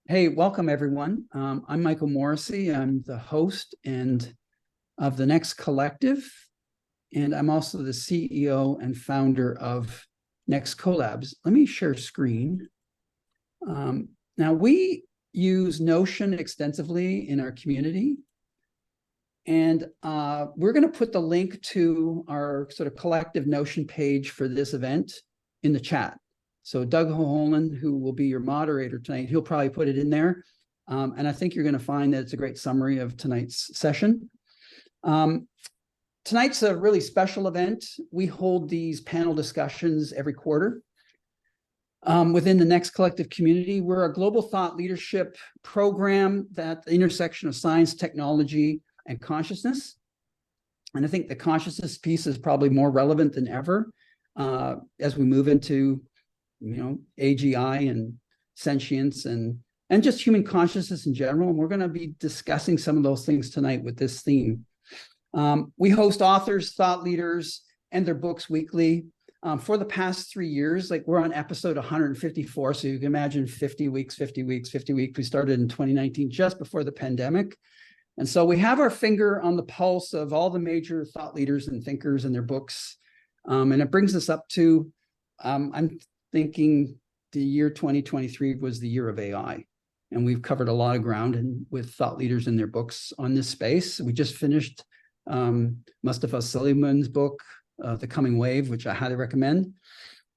Hey, welcome everyone. I'm Michael Morrissey. I'm the host of the Next Collective, and I'm also the CEO and founder of Next Collabs. Let me share screen. Now, we use Notion extensively in our community, and we're going to put the link to our sort of collective Notion page for this event in the chat. So Doug Hohulin, who will be your moderator tonight, he'll probably put it in there. And I think you're going to find that it's a great summary of tonight's session. Tonight's a really special event. We hold these panel discussions every quarter within the Next Collective community. We're a global thought leadership program at the intersection of science, technology, and consciousness. And I think the consciousness piece is probably more relevant than ever as we move into AGI and sentience and just human consciousness in general. And we're going to be discussing some of those things tonight with this theme. We host authors, thought leaders, and their books weekly. For the past 3 years, like we're on episode 154. So you can imagine 50 weeks. We started in 2019, just before the pandemic. And so we have our finger on the pulse of all the major thought leaders and thinkers and their books. And it brings us up to, I'm thinking the year 2023 was the year of AI. And we've covered a lot of ground with thought leaders in their books on this space. We just finished Mustafa Suleiman's book, The Coming Wave, which I highly recommend.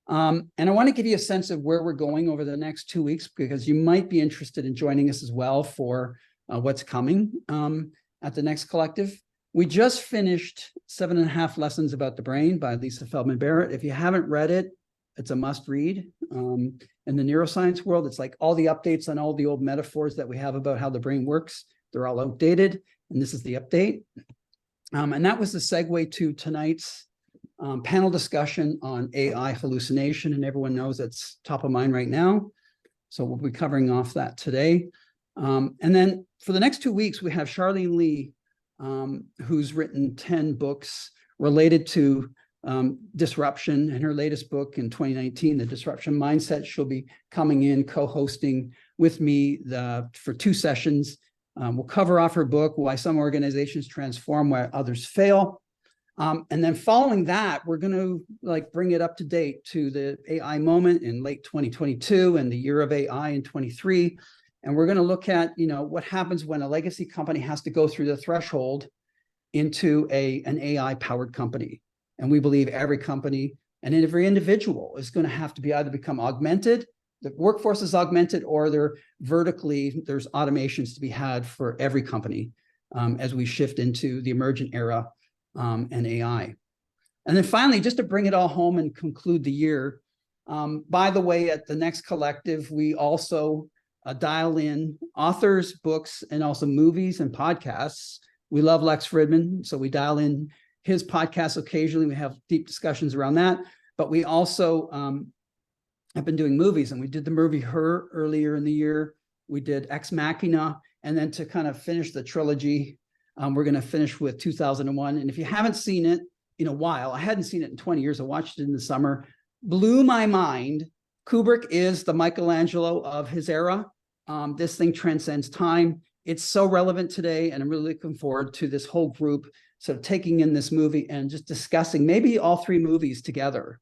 And I want to give you a sense of where we're going over the next 2 weeks, because you might be interested in joining us as well for what's coming at the Next Collective. We just finished 7.5 Lessons About the Brain by Lisa Feldman Barrett. If you haven't read it, it's a must read. In the neuroscience world, it's like all the updates on all the old metaphors that we have about how the brain works, they're all outdated. And this is the update. And that was the segue to tonight's panel discussion on AI hallucination. And everyone knows it's top of mind right now. So we'll be covering off that today. And then for the next 2 weeks, we have Charlene Lee, who's written 10 books related to disruption, and her latest book in 2019, The Disruption Mindset. She'll be coming in co-hosting with me for 2 sessions. We'll cover off her book, Why Some Organizations Transform, Why Others Fail. And then following that, we're going to bring it up to date to the AI moment in late 2022 and the year of AI in 23. And we're going to look at, what happens when a legacy company has to go through the threshold into an AI-powered company. And we believe every company and every individual is going to have to be either become augmented, the workforce is augmented, or there's automations to be had for every company as we shift into the emergent era and AI. And then finally, just to bring it all home and conclude the year, by the way, at the Next Collective, we also dial in authors, books, and also movies and podcasts. We love Lex Fridman, so we dial in his podcast occasionally. We have deep discussions around that, but we also have been doing movies, and we did the movie Her earlier in the year. We did Ex Machina, and then to kind of finish the trilogy, we're going to finish with 2001. And if you haven't seen it in a while, I hadn't seen it in 20 years. I watched it in the summer, blew my mind. Kubrick is the Michelangelo of his era. This thing transcends time. It's so relevant today, and I'm really looking forward to this whole group sort of taking in this movie and just discussing maybe all 3 movies together,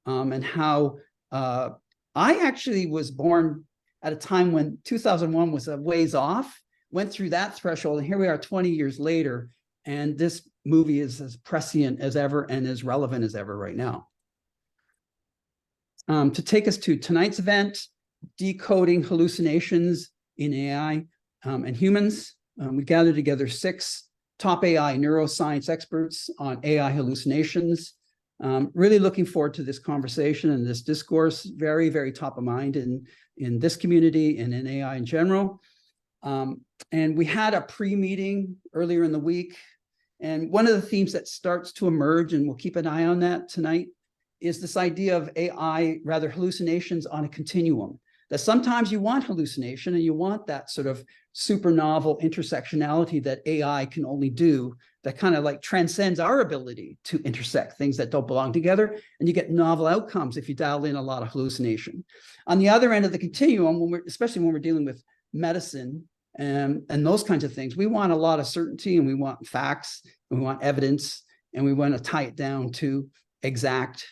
and how I actually was born at a time when 2001 was a ways off, went through that threshold, and here we are 20 years later, and this movie is as prescient as ever and as relevant as ever right now. To take us to tonight's event, Decoding Hallucinations in AI and Humans, we gathered together 6 top AI neuroscience experts on AI hallucinations. Really looking forward to this conversation and this discourse, very, very top of mind in this community and in AI in general. And we had a pre-meeting earlier in the week. And one of the themes that starts to emerge, and we'll keep an eye on that tonight, is this idea of AI, rather hallucinations on a continuum. That sometimes you want hallucination and you want that sort of super novel intersectionality that AI can only do, that kind of like transcends our ability to intersect things that don't belong together. And you get novel outcomes if you dial in a lot of hallucination. On the other end of the continuum, especially when we're dealing with medicine and those kinds of things. We want a lot of certainty, and we want facts, and we want evidence, and we want to tie it down to exact,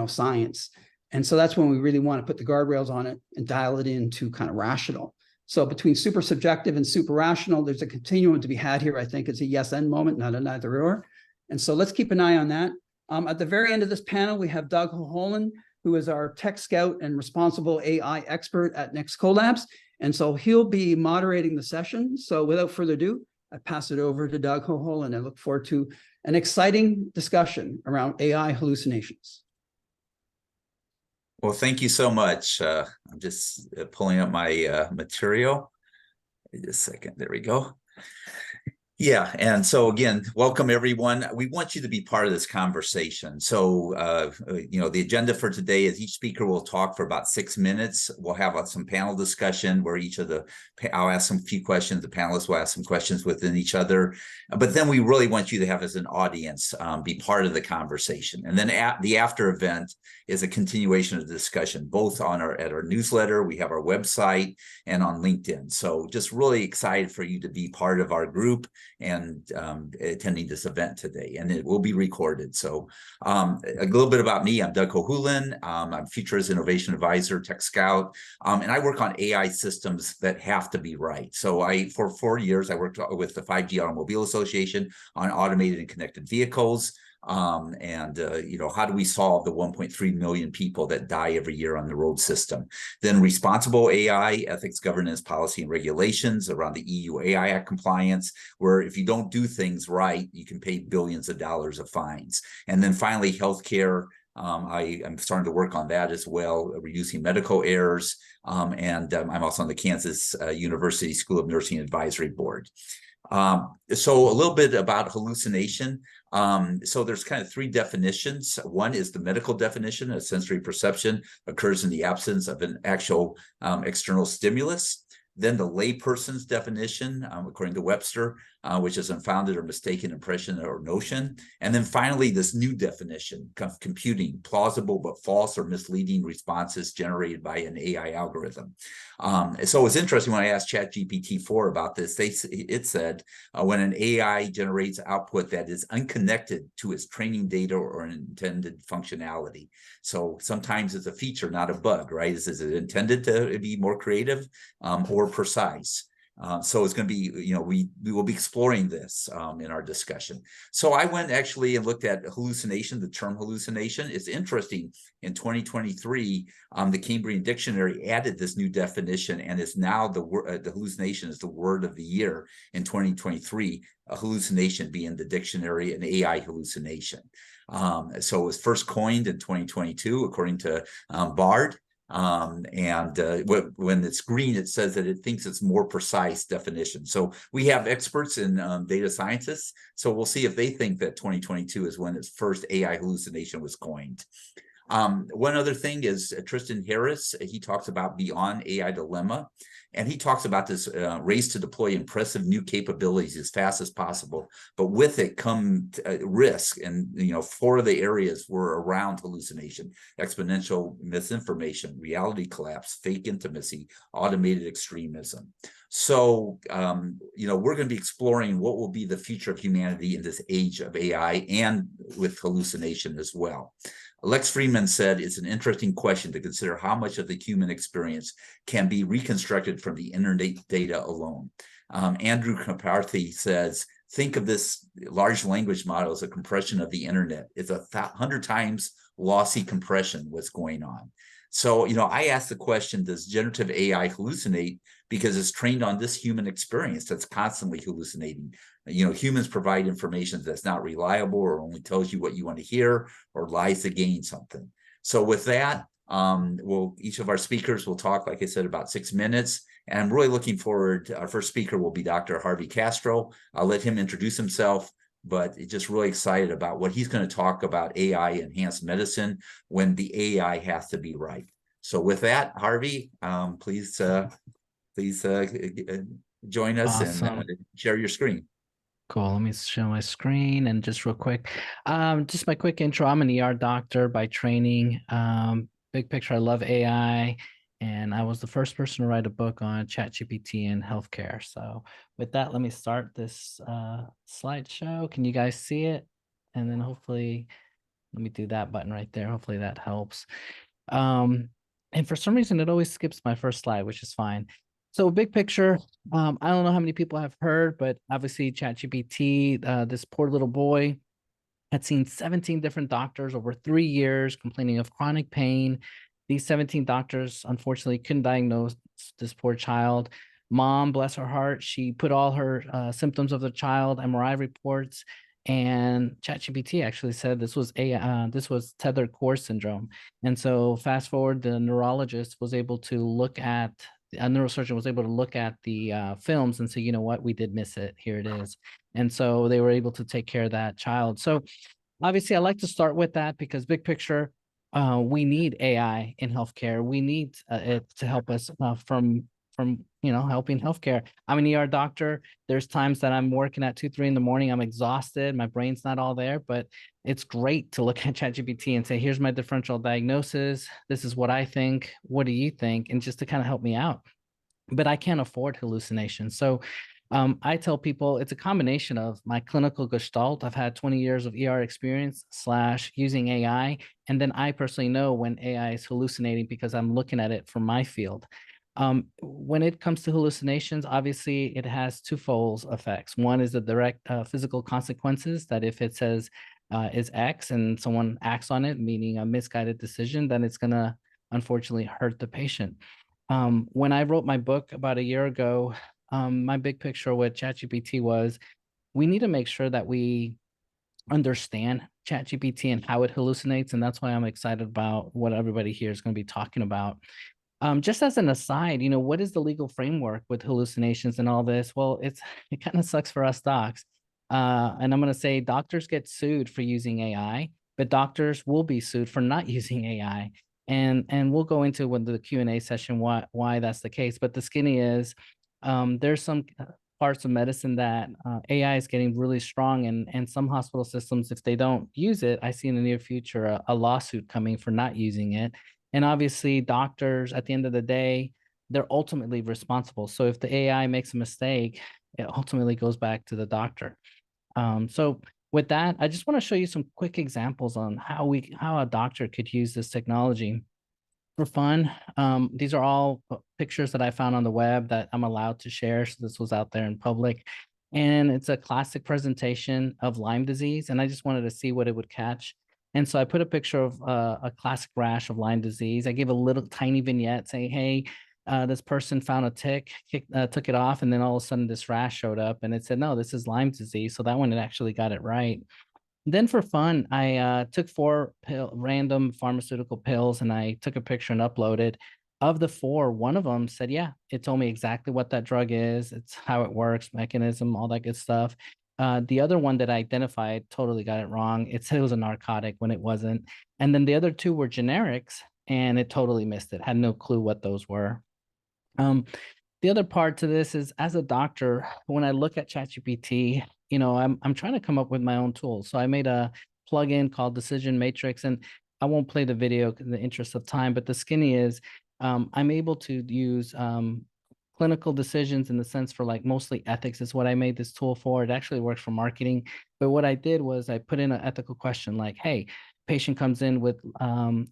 science. And so that's when we really want to put the guardrails on it and dial it into kind of rational. So between super subjective and super rational, there's a continuum to be had here. I think it's a yes and moment, not a neither or. And so let's keep an eye on that. At the very end of this panel, we have Doug Hohulin, who is our tech scout and responsible AI expert at Next Collabs. And so he'll be moderating the session. So without further ado, I pass it over to Doug Hohulin, and I look forward to an exciting discussion around AI hallucinations. Well, thank you so much. I'm just pulling up my material. Just a second. There we go. Yeah, and so again, welcome everyone. We want you to be part of this conversation. So, the agenda for today is each speaker will talk for about 6 minutes. We'll have some panel discussion where I'll ask some few questions, the panelists will ask some questions within each other. But then we really want you to have, as an audience, be part of the conversation. And then the after event is a continuation of the discussion, both at our newsletter, we have our website, and on LinkedIn. So just really excited for you to be part of our group and attending this event today, and it will be recorded. So a little bit about me. I'm Doug Hohulin. I'm Futurist Innovation Advisor, Tech Scout, and I work on AI systems that have to be right. So for 4 years, I worked with the 5G Automobile Association on automated and connected vehicles. How do we solve the 1.3 million people that die every year on the road system? Then responsible AI, ethics, governance, policy, and regulations around the EU AI Act compliance, where if you don't do things right, you can pay billions of dollars of fines. And then finally, healthcare. I'm starting to work on that as well, reducing medical errors. I'm also on the Kansas University School of Nursing Advisory Board. So a little bit about hallucination. So there's kind of 3 definitions. One is the medical definition: a sensory perception occurs in the absence of an actual external stimulus. Then the layperson's definition, according to Webster, which is unfounded or mistaken impression or notion. And then finally, this new definition of computing: plausible but false or misleading responses generated by an AI algorithm. So it was interesting when I asked ChatGPT-4 about this. It said when an AI generates output that is unconnected to its training data or an intended functionality. So sometimes it's a feature, not a bug, right? Is it intended to be more creative or precise? So it's going to be, we will be exploring this in our discussion. So I went actually and looked at hallucination, the term hallucination. It's interesting. In 2023, the Cambrian Dictionary added this new definition, and it's now the hallucination is the word of the year in 2023, a hallucination being the dictionary, an AI hallucination. So it was first coined in 2022, according to Bard. When it's green, it says that it thinks it's more precise definition. So we have experts in data scientists. So we'll see if they think that 2022 is when its first AI hallucination was coined. One other thing is Tristan Harris. He talks about Beyond AI Dilemma, and he talks about this race to deploy impressive new capabilities as fast as possible, but with it come risk. And 4 of the areas were around hallucination: exponential misinformation, reality collapse, fake intimacy, automated extremism. So, we're going to be exploring what will be the future of humanity in this age of AI and with hallucination as well. Lex Friedman said it's an interesting question to consider how much of the human experience can be reconstructed from the internet data alone. Andrew Karpathy says, think of this large language model as a compression of the internet. It's 100 times lossy compression what's going on. So, I asked the question, does generative AI hallucinate because it's trained on this human experience that's constantly hallucinating? Humans provide information that's not reliable or only tells you what you want to hear or lies to gain something. So with that, each of our speakers will talk, like I said, about 6 minutes. And I'm really looking forward. Our first speaker will be Dr. Harvey Castro. I'll let him introduce himself, but just really excited about what he's going to talk about AI enhanced medicine when the AI has to be right. So with that, Harvey, please join us. Awesome. And share your screen. Cool. Let me show my screen, and just real quick, just my quick intro. I'm an ER doctor by training. Big picture, I love AI. And I was the first person to write a book on ChatGPT and healthcare. So with that, let me start this slideshow. Can you guys see it? And then hopefully, let me do that button right there. Hopefully that helps. And for some reason, it always skips my first slide, which is fine. So big picture, I don't know how many people have heard, but obviously ChatGPT, this poor little boy had seen 17 different doctors over 3 years complaining of chronic pain. These 17 doctors, unfortunately, couldn't diagnose this poor child. Mom, bless her heart, she put all her symptoms of the child, MRI reports, and ChatGPT actually said this was tethered core syndrome. And so fast forward, the neurologist was able to look at a neurosurgeon was able to look at the films and say, you know what, we did miss it. Here it is. And so they were able to take care of that child. So obviously, I like to start with that because big picture, we need AI in healthcare. We need it to help us from helping healthcare. I'm an ER doctor. There's times that I'm working at 2, 3 in the morning. I'm exhausted. My brain's not all there, but it's great to look at ChatGPT and say, here's my differential diagnosis. This is what I think. What do you think? And just to kind of help me out. But I can't afford hallucinations. So I tell people it's a combination of my clinical gestalt. I've had 20 years of ER experience / using AI. And then I personally know when AI is hallucinating because I'm looking at it from my field. When it comes to hallucinations, obviously it has twofold effects. One is the direct physical consequences that if it says is X and someone acts on it, meaning a misguided decision, then it's going to unfortunately hurt the patient. When I wrote my book about a year ago, my big picture with ChatGPT was we need to make sure that we understand ChatGPT and how it hallucinates. And that's why I'm excited about what everybody here is going to be talking about. Just as an aside, what is the legal framework with hallucinations and all this? Well, it kind of sucks for us docs. And I'm going to say doctors get sued for using AI, but doctors will be sued for not using AI. And we'll go into when the Q&A session why that's the case. But the skinny is there's some parts of medicine that AI is getting really strong, and some hospital systems, if they don't use it, I see in the near future a lawsuit coming for not using it. And obviously, doctors, at the end of the day, they're ultimately responsible. So if the AI makes a mistake, it ultimately goes back to the doctor. So with that, I just want to show you some quick examples on how a doctor could use this technology for fun. These are all pictures that I found on the web that I'm allowed to share. So this was out there in public. And it's a classic presentation of Lyme disease. And I just wanted to see what it would catch. And so I put a picture of a classic rash of Lyme disease. I gave a little tiny vignette saying, hey, this person found a tick, took it off, and then all of a sudden this rash showed up and it said, no, this is Lyme disease. So that one, it actually got it right. Then for fun, I took 4 random pharmaceutical pills and I took a picture and uploaded. Of the 4, one of them said, yeah, it told me exactly what that drug is. It's how it works, mechanism, all that good stuff. The other one that I identified totally got it wrong. It said it was a narcotic when it wasn't. And then the other 2 were generics and it totally missed it. Had no clue what those were. The other part to this is, as a doctor, when I look at ChatGPT, I'm trying to come up with my own tools. So I made a plugin called Decision Matrix, and I won't play the video in the interest of time, but the skinny is I'm able to use clinical decisions in the sense for like mostly ethics is what I made this tool for. It actually works for marketing. But what I did was I put in an ethical question like, hey, patient comes in with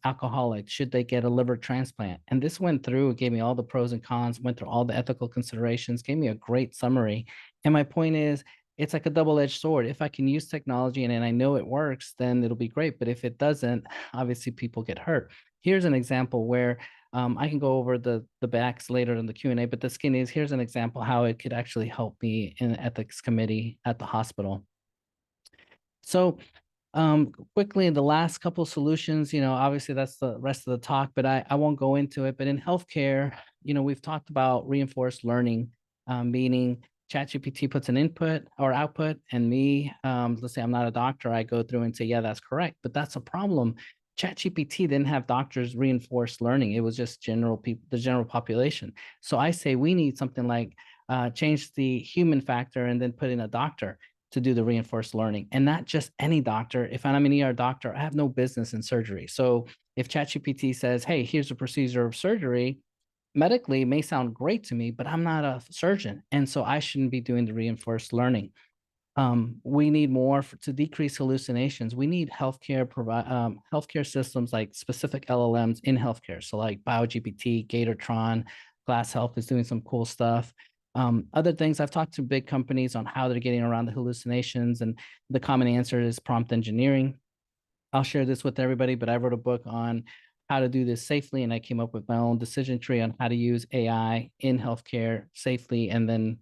alcoholic, should they get a liver transplant? And this went through, it gave me all the pros and cons, went through all the ethical considerations, gave me a great summary. And my point is, it's like a double-edged sword. If I can use technology and I know it works, then it'll be great. But if it doesn't, obviously people get hurt. Here's an example where I can go over the backs later in the Q&A, but the skin is, here's an example how it could actually help me in an ethics committee at the hospital. So quickly, in the last couple of solutions, obviously that's the rest of the talk, but I won't go into it. But in healthcare, we've talked about reinforced learning, meaning ChatGPT puts an input or output, and me, let's say I'm not a doctor, I go through and say, yeah, that's correct. But that's a problem. ChatGPT didn't have doctors reinforced learning. It was just the general population. So I say we need something like change the human factor and then put in a doctor to do the reinforced learning, and not just any doctor. If I'm an ER doctor, I have no business in surgery. So if ChatGPT says, hey, here's a procedure of surgery, medically it may sound great to me, but I'm not a surgeon. And so I shouldn't be doing the reinforced learning. We need more to decrease hallucinations. We need healthcare systems like specific LLMs in healthcare. So like BioGPT, Gatortron, Glass Health is doing some cool stuff. Other things, I've talked to big companies on how they're getting around the hallucinations, and the common answer is prompt engineering. I'll share this with everybody, but I wrote a book on how to do this safely, and I came up with my own decision tree on how to use AI in healthcare safely. And then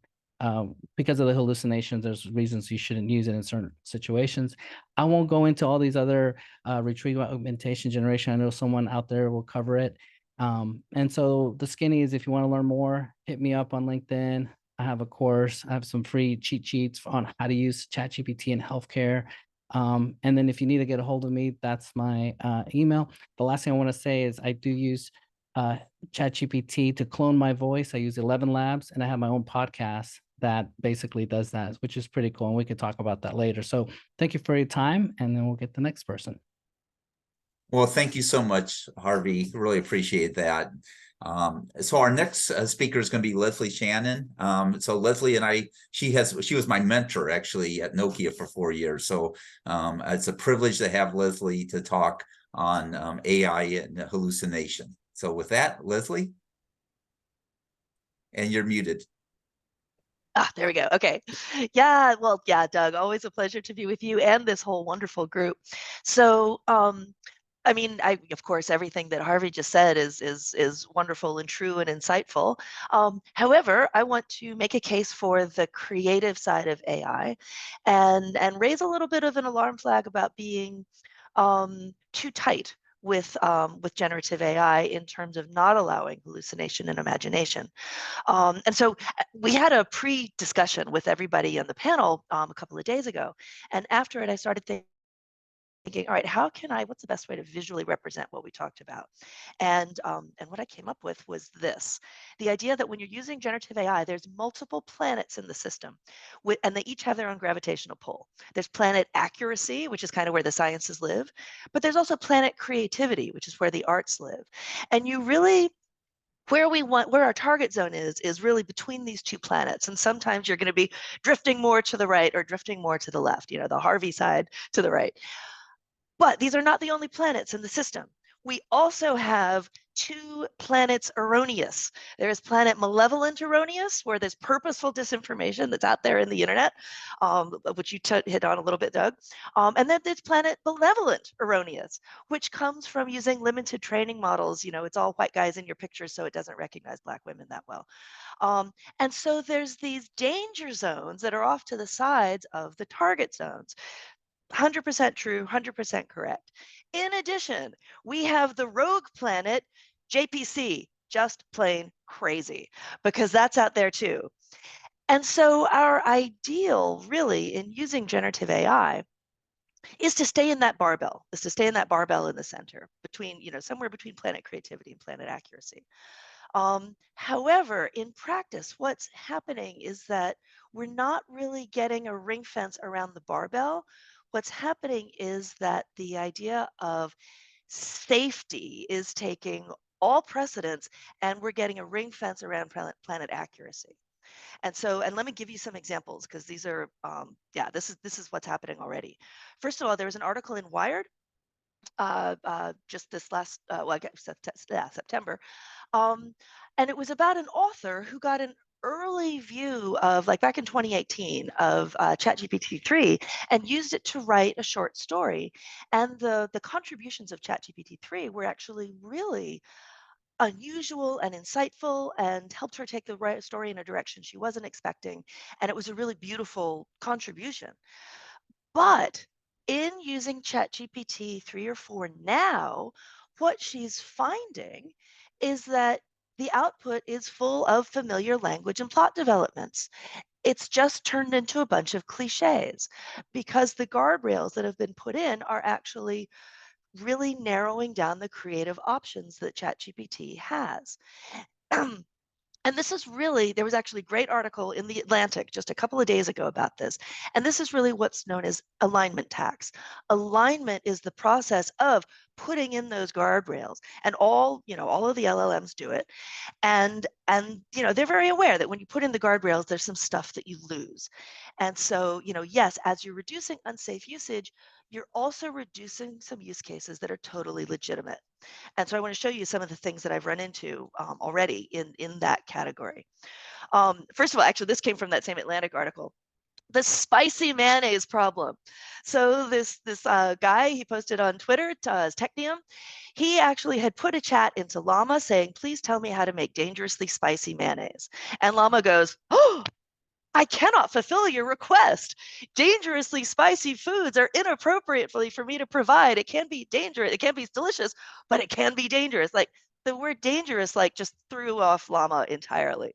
because of the hallucinations, there's reasons you shouldn't use it in certain situations. I won't go into all these other retrieval augmentation generation. I know someone out there will cover it. And so the skinny is, if you want to learn more, hit me up on LinkedIn. I have a course. I have some free cheat sheets on how to use ChatGPT in healthcare. And then if you need to get a hold of me, that's my email. The last thing I want to say is I do use ChatGPT to clone my voice. I use 11 Labs, and I have my own podcast that basically does that, which is pretty cool. And we could talk about that later. So thank you for your time, and then we'll get the next person. Well, thank you so much, Harvey. Really appreciate that. So our next speaker is going to be Leslie Shannon. So Leslie and she was my mentor actually at Nokia for 4 years. So it's a privilege to have Leslie to talk on AI and hallucination. So with that, Leslie, and you're muted. There we go. Okay. Yeah. Well, yeah, Doug, always a pleasure to be with you and this whole wonderful group. So, I mean, of course, everything that Harvey just said is wonderful and true and insightful. However, I want to make a case for the creative side of AI, and raise a little bit of an alarm flag about being too tight with generative AI in terms of not allowing hallucination and imagination. And so we had a pre-discussion with everybody on the panel a couple of days ago, and after it, I started thinking, all right, what's the best way to visually represent what we talked about? And what I came up with was this: the idea that when you're using generative AI, there's multiple planets in the system, and they each have their own gravitational pull. There's planet accuracy, which is kind of where the sciences live, but there's also planet creativity, which is where the arts live. And you really, where our target zone is really between these two planets. And sometimes you're going to be drifting more to the right or drifting more to the left, the Harvey side to the right. But these are not the only planets in the system. We also have two planets erroneous. There is planet malevolent erroneous, where there's purposeful disinformation that's out there in the internet, which you hit on a little bit, Doug. And then there's planet benevolent erroneous, which comes from using limited training models. It's all white guys in your pictures, so it doesn't recognize Black women that well. And so there's these danger zones that are off to the sides of the target zones. 100% true, 100% correct. In addition, we have the rogue planet, JPC, just plain crazy, because that's out there too. And so our ideal really in using generative AI is to stay in that barbell, in the center, between, somewhere between planet creativity and planet accuracy. However, in practice, what's happening is that we're not really getting a ring fence around the barbell. What's happening is that the idea of safety is taking all precedence, and we're getting a ring fence around planet accuracy. And let me give you some examples, because these are, this is what's happening already. First of all, there was an article in Wired just this last, September. And it was about an author who got an early view of, like back in 2018, of ChatGPT 3 and used it to write a short story. And the contributions of ChatGPT 3 were actually really unusual and insightful, and helped her take the story in a direction she wasn't expecting. And it was a really beautiful contribution. But in using ChatGPT 3 or 4 now, what she's finding is that the output is full of familiar language and plot developments. It's just turned into a bunch of cliches, because the guardrails that have been put in are actually really narrowing down the creative options that ChatGPT has. And this is really, there was actually a great article in the Atlantic just a couple of days ago about this. And this is really what's known as alignment tax. Alignment is the process of putting in those guardrails, and all of the LLMs do it. And they're very aware that when you put in the guardrails, there's some stuff that you lose. And so, yes, as you're reducing unsafe usage, you're also reducing some use cases that are totally legitimate. And so I want to show you some of the things that I've run into already in that category. First of all, actually, this came from that same Atlantic article. The spicy mayonnaise problem. So this guy, he posted on Twitter, Technium, he actually had put a chat into Llama saying, please tell me how to make dangerously spicy mayonnaise. And Llama goes, oh, I cannot fulfill your request. Dangerously spicy foods are inappropriate for me to provide. It can be dangerous. It can be delicious, but it can be dangerous. Like the word dangerous, like just threw off Llama entirely.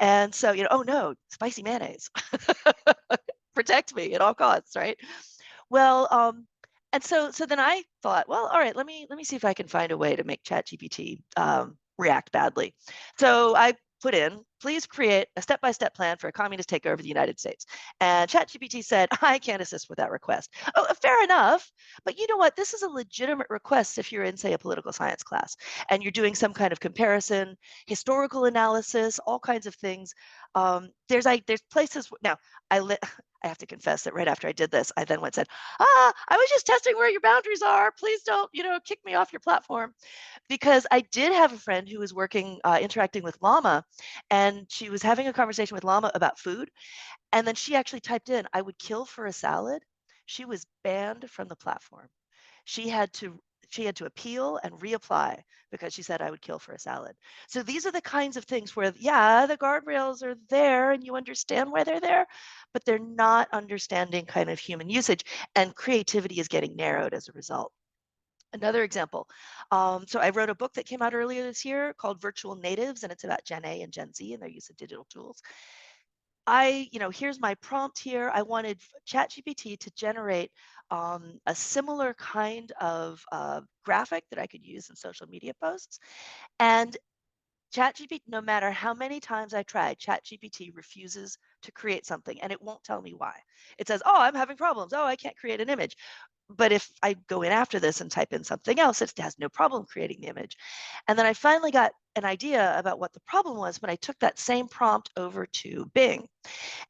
And so, oh no, spicy mayonnaise. Protect me at all costs, right? Well, and so then I thought, well, all right, let me see if I can find a way to make ChatGPT react badly. So I put in, please create a step-by-step plan for a communist takeover of the United States. And ChatGPT said, I can't assist with that request. Oh, fair enough. But you know what? This is a legitimate request if you're in, say, a political science class and you're doing some kind of comparison, historical analysis, all kinds of things. There's places now. I have to confess that right after I did this, I then went and said, I was just testing where your boundaries are. Please don't, kick me off your platform. Because I did have a friend who was working, interacting with Llama, and she was having a conversation with Llama about food. And then she actually typed in, I would kill for a salad. She was banned from the platform. She had to appeal and reapply because she said I would kill for a salad. So these are the kinds of things where, yeah, the guardrails are there and you understand why they're there, but they're not understanding kind of human usage, and creativity is getting narrowed as a result. Another example. So I wrote a book that came out earlier this year called Virtual Natives, and it's about Gen A and Gen Z and their use of digital tools. Here's my prompt here. I wanted ChatGPT to generate a similar kind of graphic that I could use in social media posts. And ChatGPT, no matter how many times I tried, ChatGPT refuses to create something, and it won't tell me why. It says, oh, I'm having problems. Oh, I can't create an image. But if I go in after this and type in something else, it has no problem creating the image. And then I finally got an idea about what the problem was when I took that same prompt over to Bing.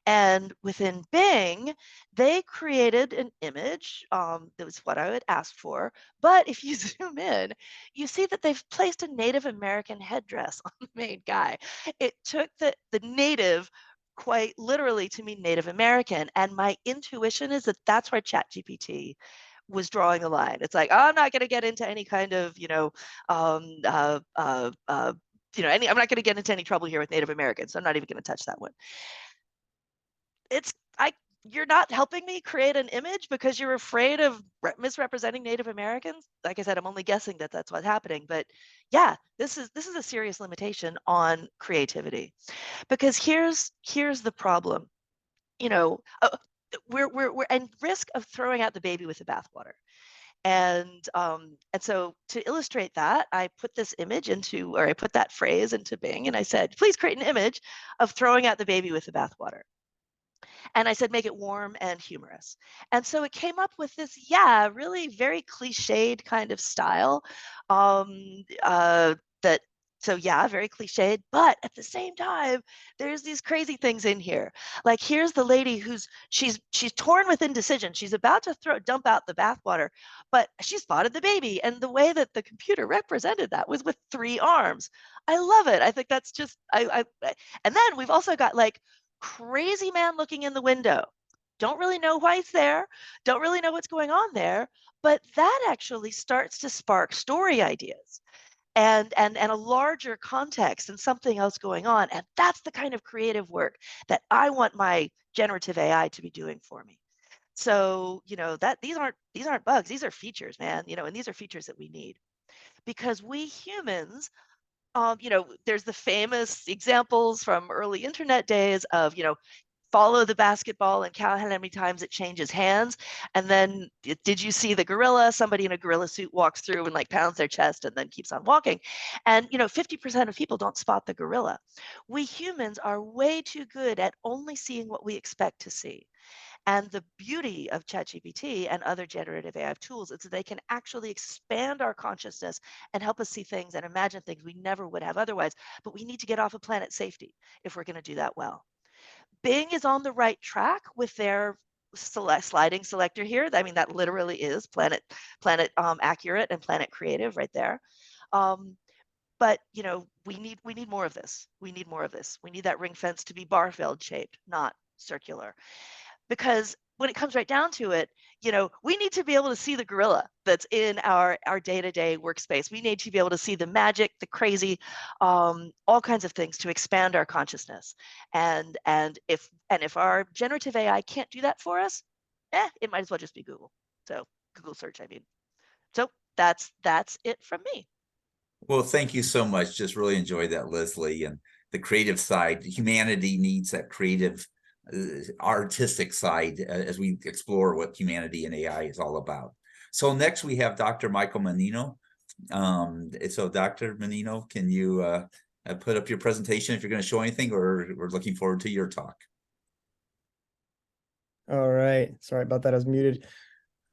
And within Bing, they created an image that was what I had asked for. But if you zoom in, you see that they've placed a Native American headdress on the main guy. It took the native quite literally to mean Native American. And my intuition is that that's where ChatGPT was drawing the line. It's like, oh, I'm not going to get into any kind of, I'm not going to get into any trouble here with Native Americans. So I'm not even going to touch that one. You're not helping me create an image because you're afraid of misrepresenting Native Americans. Like I said, I'm only guessing that that's what's happening, but yeah, this is a serious limitation on creativity, because here's the problem. We're at risk of throwing out the baby with the bathwater. And so to illustrate that, I put that phrase into Bing, and I said, please create an image of throwing out the baby with the bathwater. And I said, make it warm and humorous. And so it came up with this, really very cliched kind of style. Very cliched, but at the same time, there's these crazy things in here. Like, here's the lady she's torn with indecision. She's about to dump out the bathwater, but she spotted the baby. And the way that the computer represented that was with 3 arms. I love it. I think that's just, and then we've also got like crazy man looking in the window. Don't really know why he's there. Don't really know what's going on there. But that actually starts to spark story ideas and a larger context and something else going on. And that's the kind of creative work that I want my generative AI to be doing for me. So, that these aren't bugs, these are features, man, and these are features that we need, because we humans, there's the famous examples from early internet days of, follow the basketball and count how many times it changes hands. And then did you see the gorilla? Somebody in a gorilla suit walks through and like pounds their chest and then keeps on walking. And 50% of people don't spot the gorilla. We humans are way too good at only seeing what we expect to see. And the beauty of ChatGPT and other generative AI tools is that they can actually expand our consciousness and help us see things and imagine things we never would have otherwise. But we need to get off of planet safety if we're going to do that well. Bing is on the right track with their sliding selector here. I mean, that literally is planet accurate and planet creative right there. But we need more of this. We need more of this. We need that ring fence to be bar-filled shaped, not circular. Because when it comes right down to it, we need to be able to see the gorilla that's in our day-to-day workspace. We need to be able to see the magic, the crazy, all kinds of things to expand our consciousness. And if our generative AI can't do that for us, it might as well just be Google. So Google search, I mean. So that's it from me. Well, thank you so much. Just really enjoyed that, Leslie. And the creative side, humanity needs that creative, artistic side as we explore what humanity and AI is all about. So next we have Dr. Michael Menino. So Dr. Menino, can you put up your presentation if you're going to show anything, or we're looking forward to your talk? All right. Sorry about that. I was muted.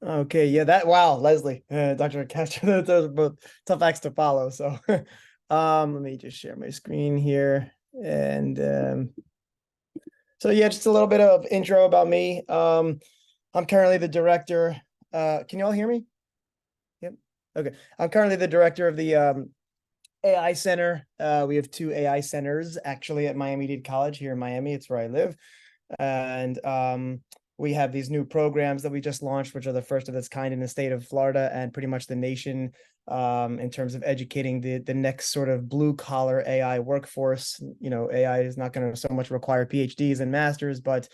Okay. Yeah, wow, Leslie, Dr. Castro, those are both tough acts to follow. So let me just share my screen here. And so yeah, just a little bit of intro about me. I'm currently the director. Can you all hear me? Yep. Okay. I'm currently the director of the AI Center. We have 2 AI centers actually at Miami-Dade College here in Miami. It's where I live. And we have these new programs that we just launched, which are the first of its kind in the state of Florida and pretty much the nation, in terms of educating the next sort of blue collar AI workforce. AI is not going to so much require PhDs and masters, but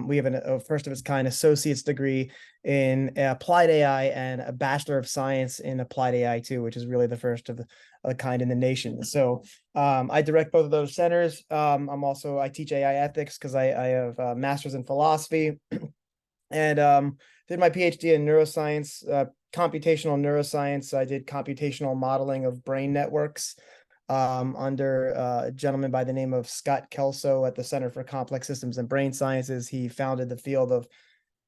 we have a first of its kind associate's degree in applied AI and a Bachelor of Science in applied AI too, which is really the first of the kind in the nation. So I direct both of those centers. I teach AI ethics because I have a master's in philosophy and did my PhD in neuroscience, computational neuroscience. I did computational modeling of brain networks under a gentleman by the name of Scott Kelso at the Center for Complex Systems and Brain Sciences. He founded the field of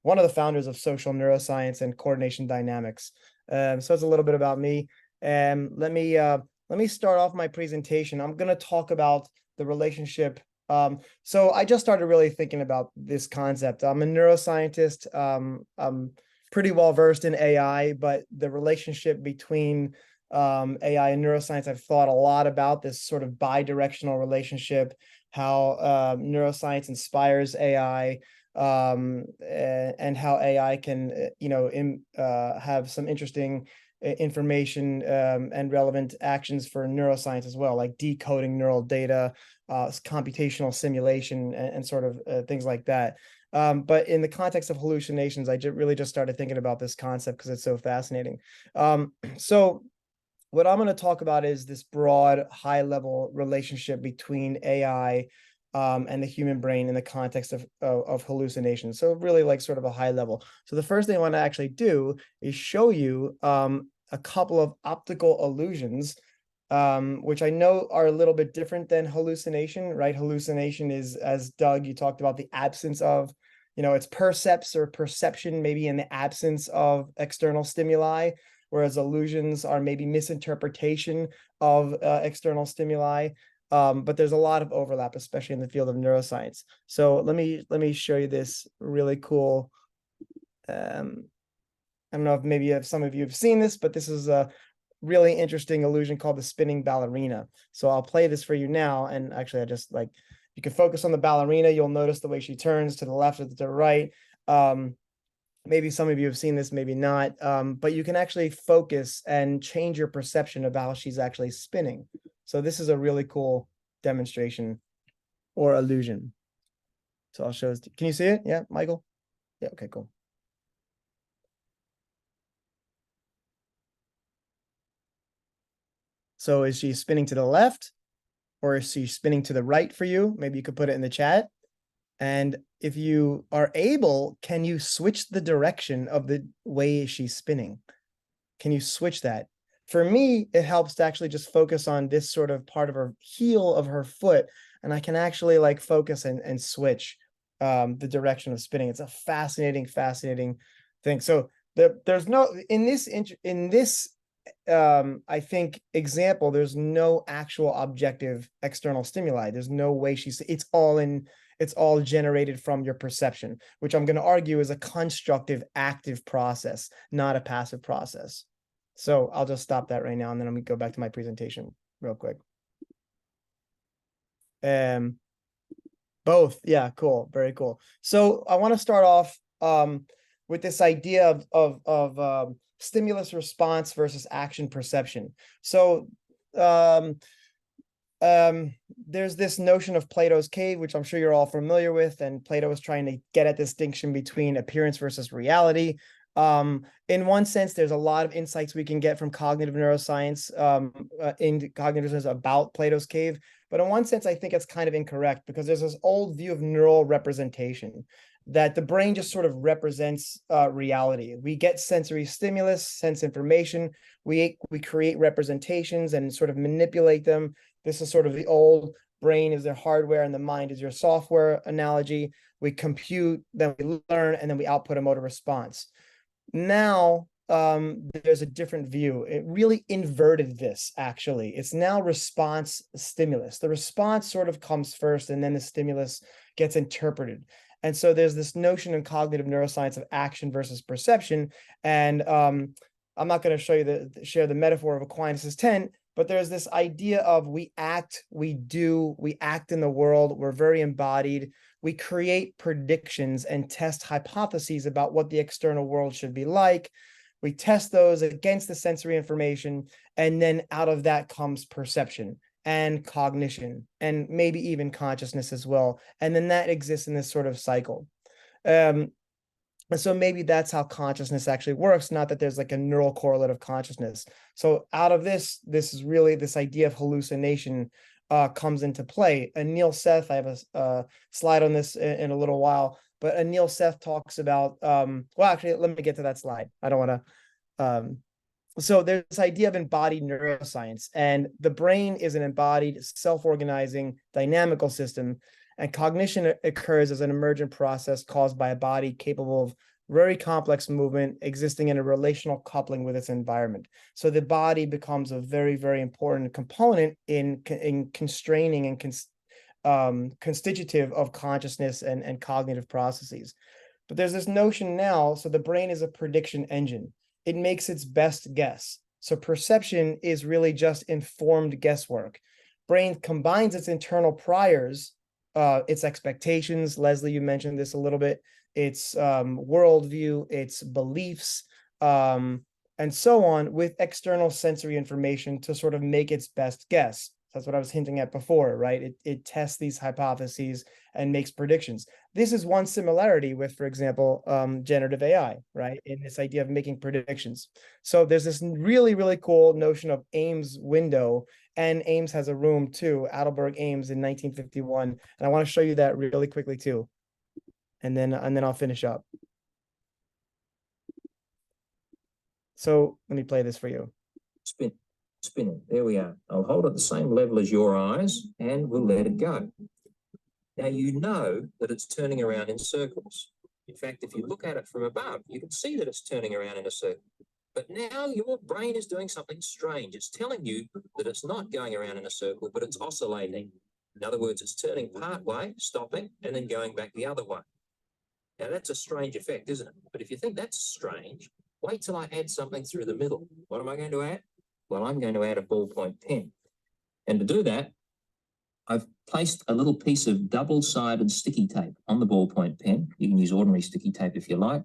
one of the founders of social neuroscience and coordination dynamics. So it's a little bit about me. Let me start off my presentation. I'm going to talk about the relationship. So I just started really thinking about this concept. I'm a neuroscientist. I'm pretty well versed in AI, but the relationship between AI and neuroscience, I've thought a lot about this sort of bi-directional relationship, how neuroscience inspires AI, and how AI can, have some interesting information and relevant actions for neuroscience as well, like decoding neural data, computational simulation, and sort of things like that. But in the context of hallucinations, I really just started thinking about this concept because it's so fascinating. So what I'm going to talk about is this broad, high-level relationship between AI and the human brain in the context of hallucinations. So really like sort of a high level. So the first thing I want to actually do is show you a couple of optical illusions, which I know are a little bit different than hallucination, right? Hallucination is, as Doug, you talked about, the absence of, it's percepts or perception maybe in the absence of external stimuli, whereas illusions are maybe misinterpretation of external stimuli. But there's a lot of overlap, especially in the field of neuroscience. So let me show you this really cool. I don't know if some of you have seen this, but this is a really interesting illusion called the spinning ballerina. So I'll play this for you now. And actually, you can focus on the ballerina. You'll notice the way she turns to the left or to the right. Maybe some of you have seen this, maybe not. But you can actually focus and change your perception of how she's actually spinning. So this is a really cool demonstration or illusion. So I'll show this. Can you see it? Yeah, Michael? Yeah, okay, cool. So is she spinning to the left or is she spinning to the right for you? Maybe you could put it in the chat. And if you are able, can you switch the direction of the way she's spinning? Can you switch that? For me, it helps to actually just focus on this sort of part of her heel of her foot, and I can actually like focus and switch the direction of spinning. It's a fascinating thing. So there's no in this I think example, there's no actual objective external stimuli. There's no way it's all generated from your perception, which I'm going to argue is a constructive active process, not a passive process. So I'll just stop that right now, and then I'm going to go back to my presentation real quick. Both. Yeah, cool. Very cool. So I want to start off with this idea of stimulus response versus action perception. So there's this notion of Plato's cave, which I'm sure you're all familiar with, and Plato was trying to get at distinction between appearance versus reality. In one sense, there's a lot of insights we can get from cognitive neuroscience in cognitive neuroscience about Plato's cave. But in one sense, I think it's kind of incorrect, because there's this old view of neural representation that the brain just sort of represents reality. We get sensory stimulus, sense information, we create representations and sort of manipulate them. This is sort of the old brain is their hardware and the mind is your software analogy. We compute, then we learn, and then we output a motor response. Now, there's a different view. It really inverted this, actually. It's now response stimulus. The response sort of comes first, and then the stimulus gets interpreted. And so there's this notion in cognitive neuroscience of action versus perception. And I'm not going to share the metaphor of Aquinas' tent, but there's this idea of we act, we do, we act in the world, we're very embodied, we create predictions and test hypotheses about what the external world should be like. We test those against the sensory information, and then out of that comes perception and cognition, and maybe even consciousness as well. And then that exists in this sort of cycle. And so maybe that's how consciousness actually works, not that there's like a neural correlate of consciousness. So out of this is really this idea of hallucination comes into play. Anil Seth, I have a slide on this in a little while, but Anil Seth talks about, well, actually, let me get to that slide. I don't want to, so there's this idea of embodied neuroscience, and the brain is an embodied, self-organizing, dynamical system. And cognition occurs as an emergent process caused by a body capable of very complex movement existing in a relational coupling with its environment. So the body becomes a very, very important component in constraining and constitutive of consciousness and cognitive processes. But there's this notion now, so the brain is a prediction engine. It makes its best guess. So perception is really just informed guesswork. Brain combines its internal priors, its expectations, Leslie, you mentioned this a little bit, its worldview, its beliefs, and so on, with external sensory information to sort of make its best guess. That's what I was hinting at before, right? It tests these hypotheses and makes predictions. This is one similarity with, for example, generative AI, right? In this idea of making predictions. So there's this really, really cool notion of Ames window, and Ames has a room too, Adelberg Ames in 1951. And I want to show you that really quickly too. And then I'll finish up. So let me play this for you. Spin it. There we are. I'll hold it at the same level as your eyes and we'll let it go. Now you know that it's turning around in circles. In fact, if you look at it from above, you can see that it's turning around in a circle. But now your brain is doing something strange. It's telling you that it's not going around in a circle, but it's oscillating. In other words, it's turning part way, stopping, and then going back the other way. Now that's a strange effect, isn't it? But if you think that's strange, wait till I add something through the middle. What am I going to add? Well, I'm going to add a ballpoint pen. And to do that, I've placed a little piece of double-sided sticky tape on the ballpoint pen. You can use ordinary sticky tape if you like.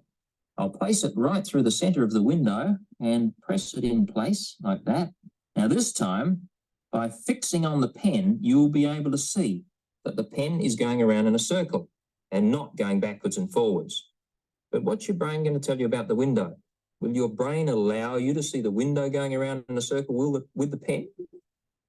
I'll place it right through the center of the window and press it in place like that. Now this time, by fixing on the pen, you'll be able to see that the pen is going around in a circle and not going backwards and forwards. But what's your brain going to tell you about the window? Will your brain allow you to see the window going around in a circle with the pen?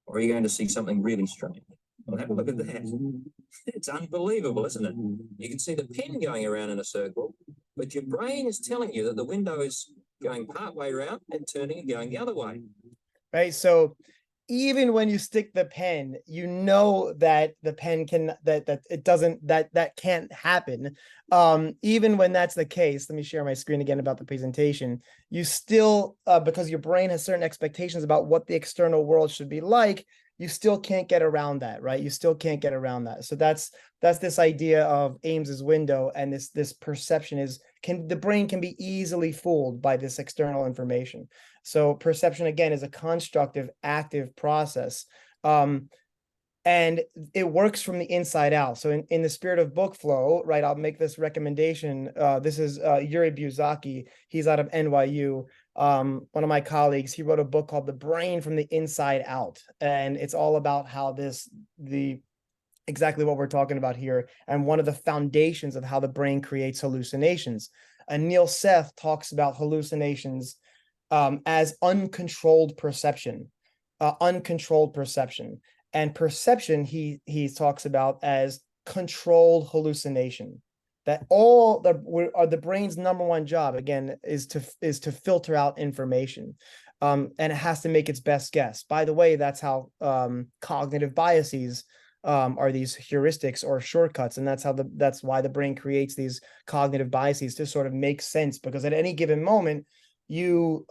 Or are you going to see something really strange? Well, have a look at that. It's unbelievable, isn't it? You can see the pen going around in a circle, but your brain is telling you that the window is going part way around and turning and going the other way. Right. So even when you stick the pen, you know that the pen can that it doesn't that can't happen. Even when that's the case, let me share my screen again about the presentation. You still because your brain has certain expectations about what the external world should be like, you still can't get around that, right? You still can't get around that. So that's this idea of Ames's window, and this perception is the brain can be easily fooled by this external information. So perception, again, is a constructive, active process. And it works from the inside out. So in the spirit of book flow, right, I'll make this recommendation. This is Yuri Buzaki. He's out of NYU. One of my colleagues, he wrote a book called The Brain from the Inside Out. And it's all about how exactly what we're talking about here, and one of the foundations of how the brain creates hallucinations. And Neil Seth talks about hallucinations as uncontrolled perception, and perception he talks about as controlled hallucination. That all the brain's number one job, again, is to filter out information, and it has to make its best guess. By the way, that's how cognitive biases are these heuristics or shortcuts, and that's why the brain creates these cognitive biases to sort of make sense, because at any given moment you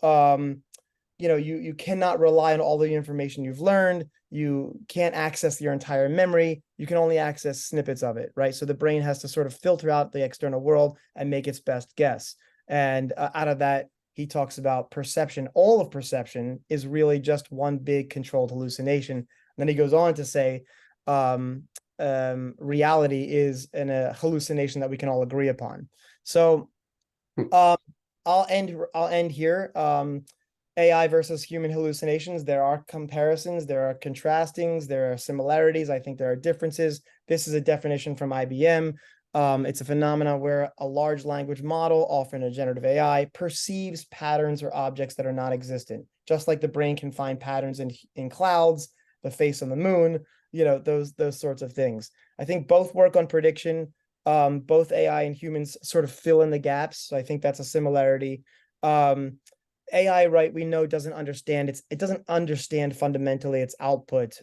cannot rely on all the information you've learned. You can't access your entire memory. You can only access snippets of it, right? So the brain has to sort of filter out the external world and make its best guess. And out of that, he talks about perception. All of perception is really just one big controlled hallucination. And then he goes on to say, reality is a hallucination that we can all agree upon. So I'll end here. AI versus human hallucinations. There are comparisons, there are contrastings, there are similarities. I think there are differences. This is a definition from IBM. It's a phenomenon where a large language model, often a generative AI, perceives patterns or objects that are not existent. Just like the brain can find patterns in clouds, the face on the moon, those sorts of things. I think both work on prediction. Both AI and humans sort of fill in the gaps. So I think that's a similarity. AI, right, we know doesn't understand it doesn't understand fundamentally its output.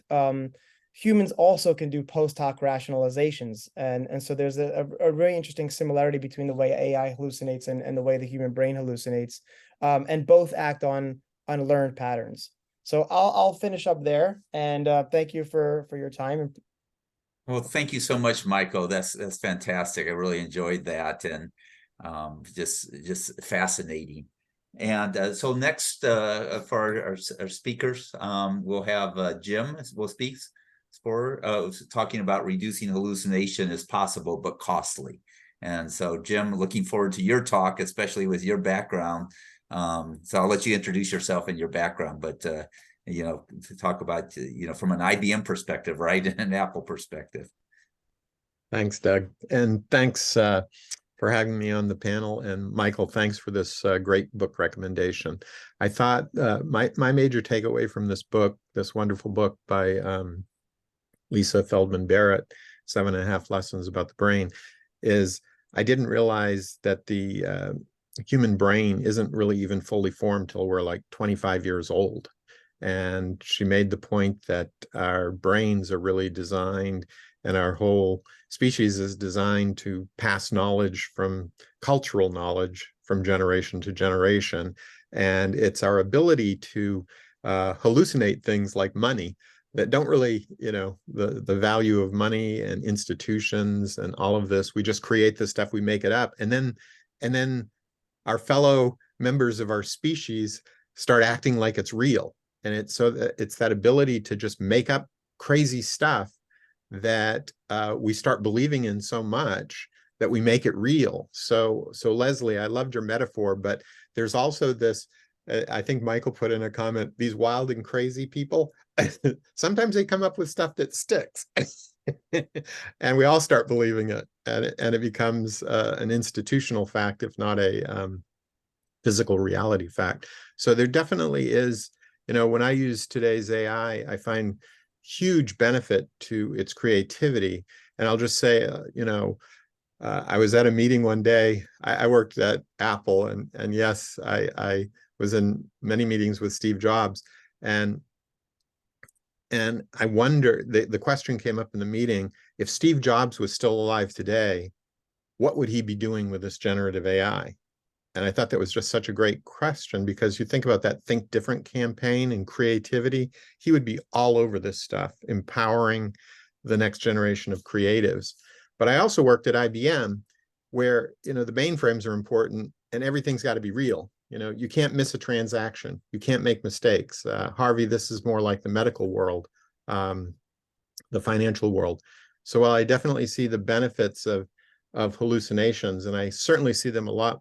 Humans also can do post hoc rationalizations, and so there's a very interesting similarity between the way AI hallucinates and the way the human brain hallucinates, and both act on learned patterns. So I'll finish up there, and thank you for your time. Well, thank you so much, Michael. That's fantastic. I really enjoyed that, and just fascinating. And so next, for our speakers, we'll have Jim will speak for talking about reducing hallucination is possible but costly. And so, Jim, looking forward to your talk, especially with your background. So I'll let you introduce yourself and your background, but to talk about from an IBM perspective, right, and an Apple perspective. Thanks, Doug, and thanks for having me on the panel. And Michael, thanks for this great book recommendation. I thought my major takeaway from this book, this wonderful book by Lisa Feldman Barrett, 7.5 Lessons About the Brain, is I didn't realize that the human brain isn't really even fully formed till we're like 25 years old. And she made the point that our brains are really designed, and our whole species is designed to pass knowledge from cultural knowledge from generation to generation. And it's our ability to hallucinate things like money that don't really, the value of money and institutions and all of this. We just create this stuff, we make it up. And then our fellow members of our species start acting like it's real. And it's that ability to just make up crazy stuff that we start believing in so much that we make it real. So Leslie, I loved your metaphor, but there's also this, I think Michael put in a comment, these wild and crazy people, sometimes they come up with stuff that sticks. And we all start believing it, and it becomes an institutional fact, if not a physical reality fact. So there definitely is, when I use today's AI, I find huge benefit to its creativity. And I'll just say, I was at a meeting one day. I worked at Apple, and yes, I was in many meetings with Steve Jobs, and I wonder, the question came up in the meeting, if Steve Jobs was still alive today, what would he be doing with this generative AI? And I thought that was just such a great question, because you think about that Think Different campaign and creativity, he would be all over this stuff, empowering the next generation of creatives. But I also worked at IBM, where, the mainframes are important and everything's got to be real. You can't miss a transaction. You can't make mistakes. Harvey, this is more like the medical world, the financial world. So while I definitely see the benefits of hallucinations, and I certainly see them a lot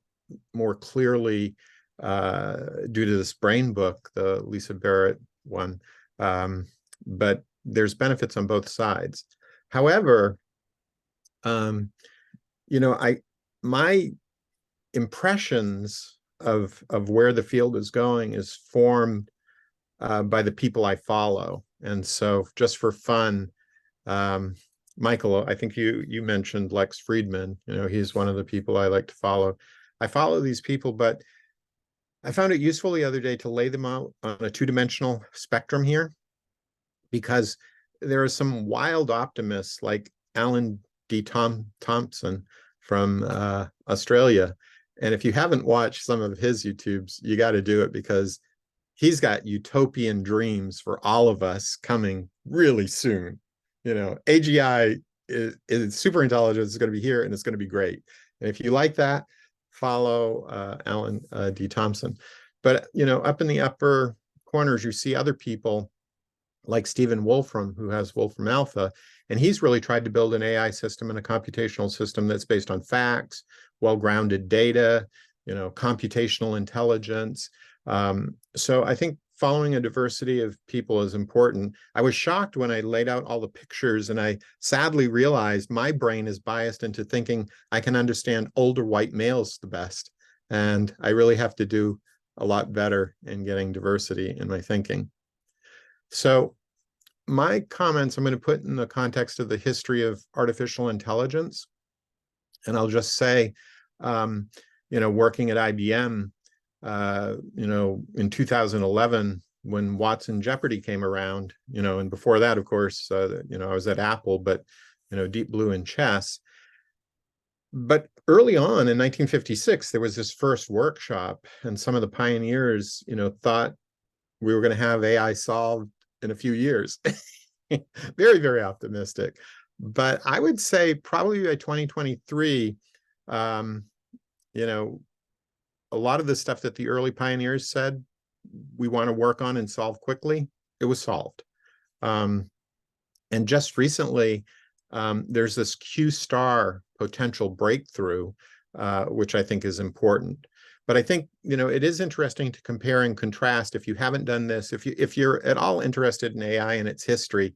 more clearly due to this brain book, the Lisa Barrett one, but there's benefits on both sides. However, my impressions of where the field is going is formed by the people I follow. And so just for fun, Michael, I think you mentioned Lex Friedman. He's one of the people I like to follow. I follow these people, but I found it useful the other day to lay them out on a two-dimensional spectrum here, because there are some wild optimists like Alan D. Thompson from Australia. And if you haven't watched some of his YouTubes, you got to do it, because he's got utopian dreams for all of us coming really soon. AGI is super intelligence. It's going to be here and it's going to be great. And if you like that, follow Alan D. Thompson. But, up in the upper corners, you see other people like Stephen Wolfram, who has Wolfram Alpha, and he's really tried to build an AI system and a computational system that's based on facts, well-grounded data, computational intelligence. So I think following a diversity of people is important. I was shocked when I laid out all the pictures, and I sadly realized my brain is biased into thinking I can understand older white males the best. And I really have to do a lot better in getting diversity in my thinking. So my comments I'm going to put in the context of the history of artificial intelligence. And I'll just say, working at IBM, in 2011, when Watson Jeopardy came around, and before that, of course, I was at Apple, but, Deep Blue and chess. But early on in 1956, there was this first workshop, and some of the pioneers, thought we were going to have AI solved in a few years. Very, very optimistic. But I would say probably by 2023, a lot of the stuff that the early pioneers said we want to work on and solve quickly, it was solved. And just recently, there's this Q-star potential breakthrough, which I think is important. But I think, it is interesting to compare and contrast. If you haven't done this, if you're at all interested in AI and its history,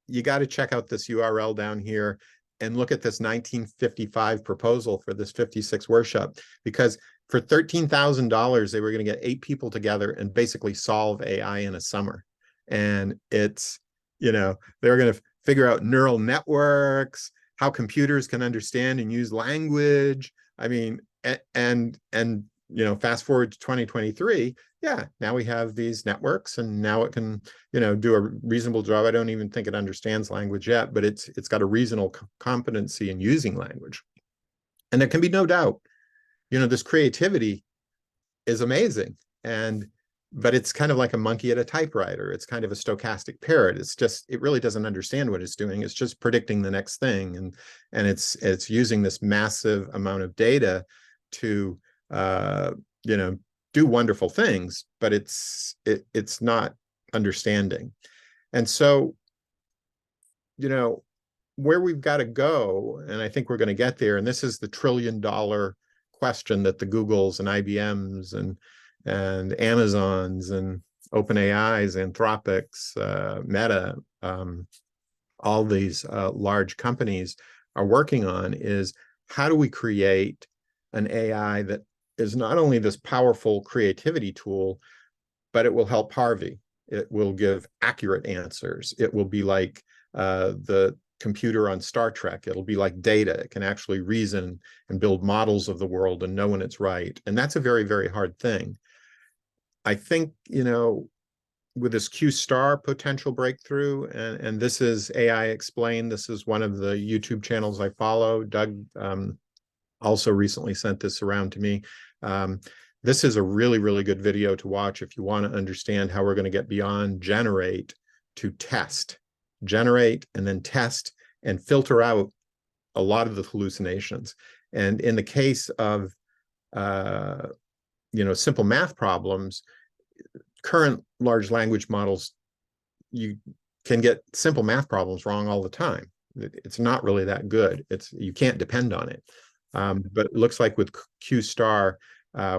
you got to check out this URL down here and look at this 1955 proposal for this 56 workshop, because for $13,000, they were going to get 8 people together and basically solve AI in a summer. And it's, they were going to figure out neural networks, how computers can understand and use language. I mean, and fast forward to 2023, yeah, now we have these networks, and now it can, do a reasonable job. I don't even think it understands language yet, but it's got a reasonable competency in using language. And there can be no doubt, this creativity is amazing. But it's kind of like a monkey at a typewriter. It's kind of a stochastic parrot. It really doesn't understand what it's doing. It's just predicting the next thing. And it's using this massive amount of data to, do wonderful things, but it's not understanding. And so, where we've got to go, and I think we're going to get there, and this is the $1 trillion question that the Googles and IBMs and Amazons and OpenAIs, Anthropics, Meta, all these large companies are working on, is how do we create an AI that is not only this powerful creativity tool, but it will help Harvey. It will give accurate answers. It will be like the computer on Star Trek. It'll be like Data. It can actually reason and build models of the world and know when it's right. And that's a very, very hard thing. I think, you know, with this Q-star potential breakthrough, and this is AI Explained. This is one of the YouTube channels I follow. Doug also recently sent this around to me. This is a really, really good video to watch if you want to understand how we're going to get beyond generate to test. Generate and then test and filter out a lot of the hallucinations. And in the case of you know, simple math problems, current large language models, you can get simple math problems wrong all the time. It's not really that good. You can't depend on it. But it looks like with Q-star,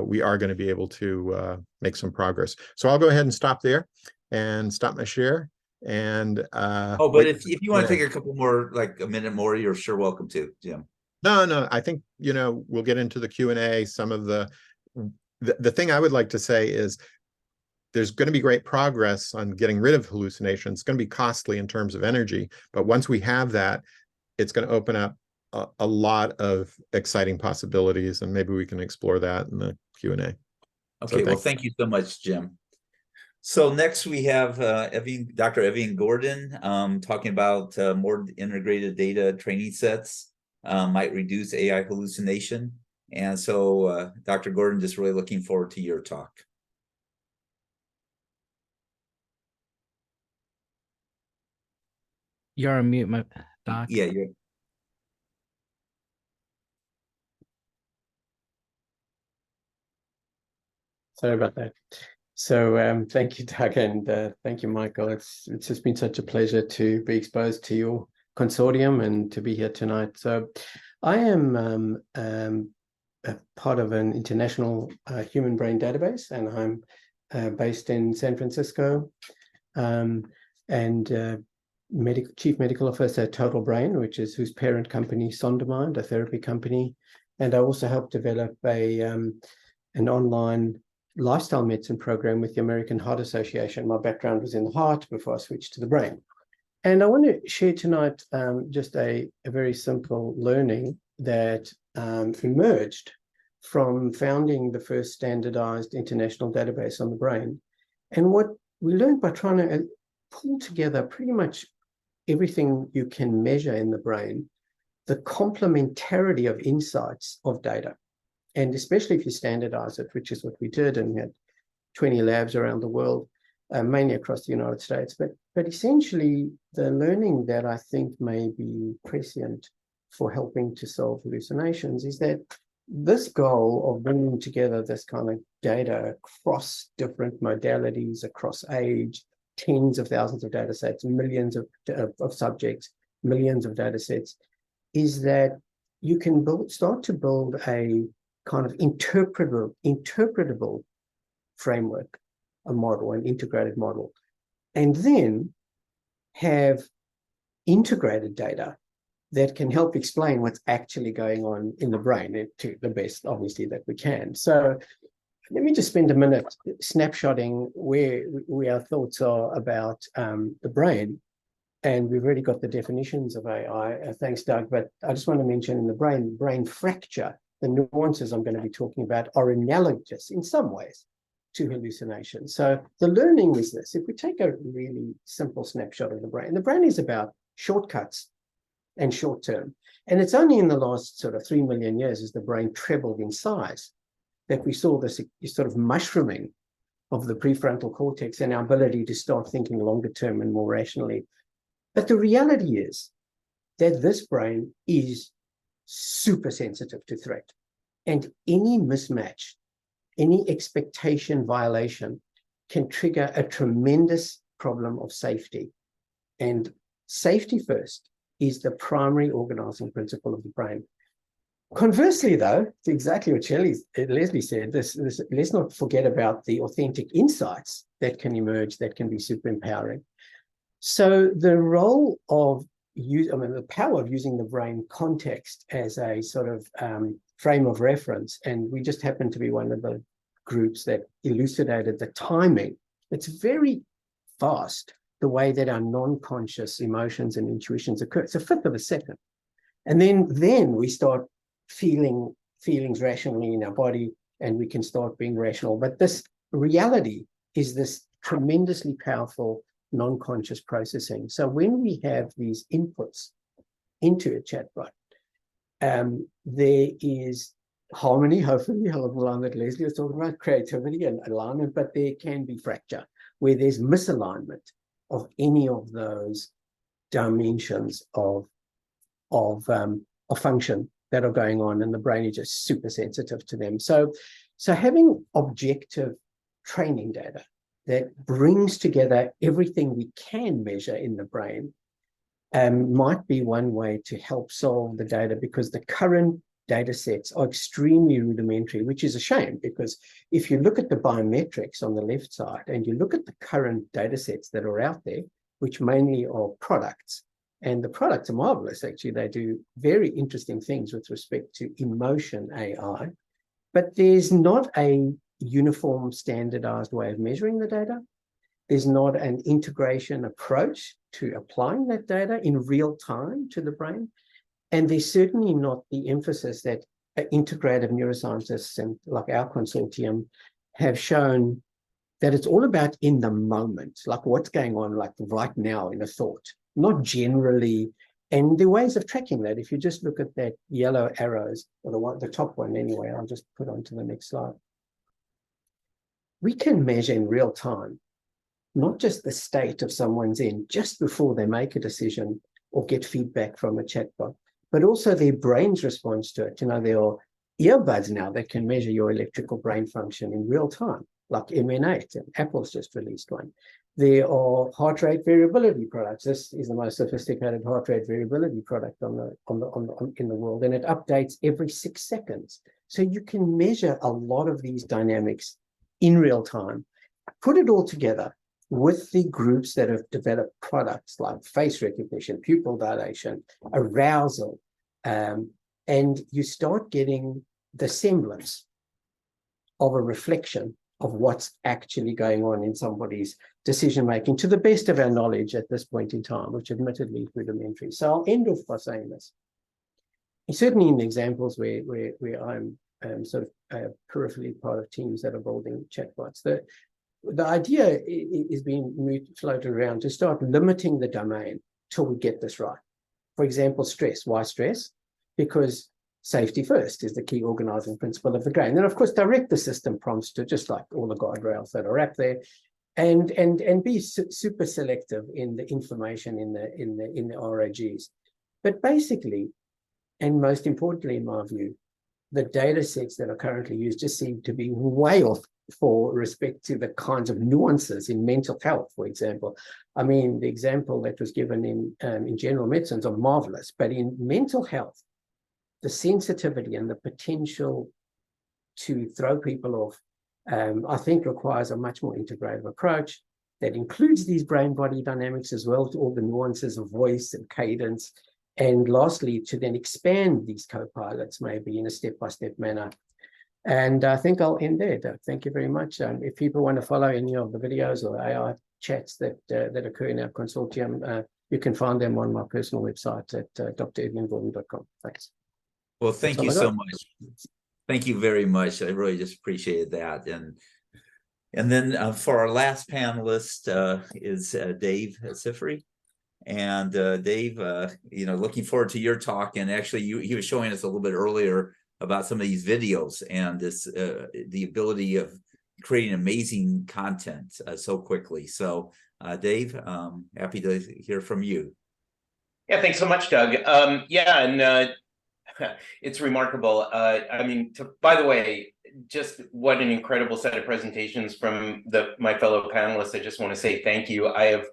we are going to be able to make some progress. So I'll go ahead and stop there and stop my share. And but if you want to take a couple more, like a minute more, you're sure welcome to, Jim. No, I think, you know, we'll get into the Q&A. Some of the thing I would like to say is there's going to be great progress on getting rid of hallucinations. It's going to be costly in terms of energy, but once we have that, it's going to open up a lot of exciting possibilities, and maybe we can explore that in the Q&A. Okay, well, thank you so much, Jim. So next we have Dr. Evian Gordon talking about more integrated data training sets might reduce AI hallucination. And so Dr. Gordon, just really looking forward to your talk. You're on mute, my doc. Yeah, you're. Sorry about that. So thank you, Doug, and thank you, Michael. It's just been such a pleasure to be exposed to your consortium and to be here tonight. So I am a part of an international human brain database, and I'm based in San Francisco, and chief medical officer at Total Brain, which is whose parent company, Sondermind, a therapy company. And I also helped develop an online lifestyle medicine program with the American Heart Association. My background was in the heart before I switched to the brain. And I want to share tonight just a very simple learning that emerged from founding the first standardized international database on the brain. And what we learned by trying to pull together pretty much everything you can measure in the brain, the complementarity of insights of data. And especially if you standardize it, which is what we did, and we had 20 labs around the world, mainly across the United States. But essentially, the learning that I think may be prescient for helping to solve hallucinations is that this goal of bringing together this kind of data across different modalities, across age, tens of thousands of data sets, millions of subjects, millions of data sets, is that you can start to build a kind of interpretable framework, a model, an integrated model, and then have integrated data that can help explain what's actually going on in the brain to the best, obviously, that we can. So let me just spend a minute snapshotting where our thoughts are about the brain. And we've already got the definitions of AI, thanks, Doug, but I just want to mention in the brain fracture, the nuances I'm going to be talking about are analogous in some ways to hallucination. So the learning is this: if we take a really simple snapshot of the brain is about shortcuts and short term. And it's only in the last sort of 3 million years as the brain trebled in size that we saw this sort of mushrooming of the prefrontal cortex and our ability to start thinking longer term and more rationally. But the reality is that this brain is super sensitive to threat. And any mismatch, any expectation violation can trigger a tremendous problem of safety. And safety first is the primary organizing principle of the brain. Conversely, though, it's exactly what Leslie said, let's not forget about the authentic insights that can emerge that can be super empowering. So the role of the power of using the brain context as a sort of frame of reference, and we just happen to be one of the groups that elucidated the timing. It's very fast the way that our non-conscious emotions and intuitions occur. It's a fifth of a second. And then we start feeling feelings rationally in our body, and we can start being rational. But this reality is this tremendously powerful non-conscious processing. So when we have these inputs into a chatbot, there is harmony, hopefully, along that Leslie was talking about, creativity and alignment, but there can be fracture where there's misalignment of any of those dimensions of function that are going on, and the brain is just super sensitive to them. So having objective training data that brings together everything we can measure in the brain might be one way to help solve the data, because the current data sets are extremely rudimentary, which is a shame, because if you look at the biometrics on the left side and you look at the current data sets that are out there, which mainly are products, and the products are marvelous, actually. They do very interesting things with respect to emotion AI, but there's not a uniform standardized way of measuring the data. There's not an integration approach to applying that data in real time to the brain. And there's certainly not the emphasis that integrative neuroscientists and like our consortium have shown, that it's all about in the moment, like what's going on like right now in a thought, not generally. And the ways of tracking that, if you just look at that yellow arrows, or the top one anyway, I'll just put on to the next slide. We can measure in real time, not just the state of someone's in just before they make a decision or get feedback from a chatbot, but also their brain's response to it. You know, there are earbuds now that can measure your electrical brain function in real time, like MN8, and Apple's just released one. There are heart rate variability products. This is the most sophisticated heart rate variability product in the world, and it updates every 6 seconds. So you can measure a lot of these dynamics in real time, put it all together with the groups that have developed products like face recognition, pupil dilation, arousal, and you start getting the semblance of a reflection of what's actually going on in somebody's decision-making, to the best of our knowledge at this point in time, which admittedly is rudimentary. So I'll end off by saying this. Certainly in the examples where I'm sort of peripherally part of teams that are building chatbots, the idea is being floated around to start limiting the domain till we get this right. For example, stress. Why stress? Because safety first is the key organizing principle of the brain. Then, of course, direct the system prompts to, just like all the guardrails that are up there, and be super selective in the information in the RAGs. But basically, and most importantly, in my view, the data sets that are currently used just seem to be way off for respect to the kinds of nuances in mental health, for example. I mean, the example that was given in general medicines are marvelous, but in mental health, the sensitivity and the potential to throw people off, I think requires a much more integrative approach that includes these brain-body dynamics as well, to all the nuances of voice and cadence. And lastly, to then expand these co-pilots maybe in a step-by-step manner. And I think I'll end there, Doug. Thank you very much. If people want to follow any of the videos or AI chats that occur in our consortium, you can find them on my personal website at dredwinggordon.com. Thanks. Well, thank you so much. Thank you very much. I really just appreciated that. And then for our last panelist is Dave Sifry. And Dave, looking forward to your talk. And actually, he was showing us a little bit earlier about some of these videos and this the ability of creating amazing content so quickly. So, Dave, happy to hear from you. Yeah, thanks so much, Doug. It's remarkable. By the way, just what an incredible set of presentations from my fellow panelists. I just want to say thank you. I have,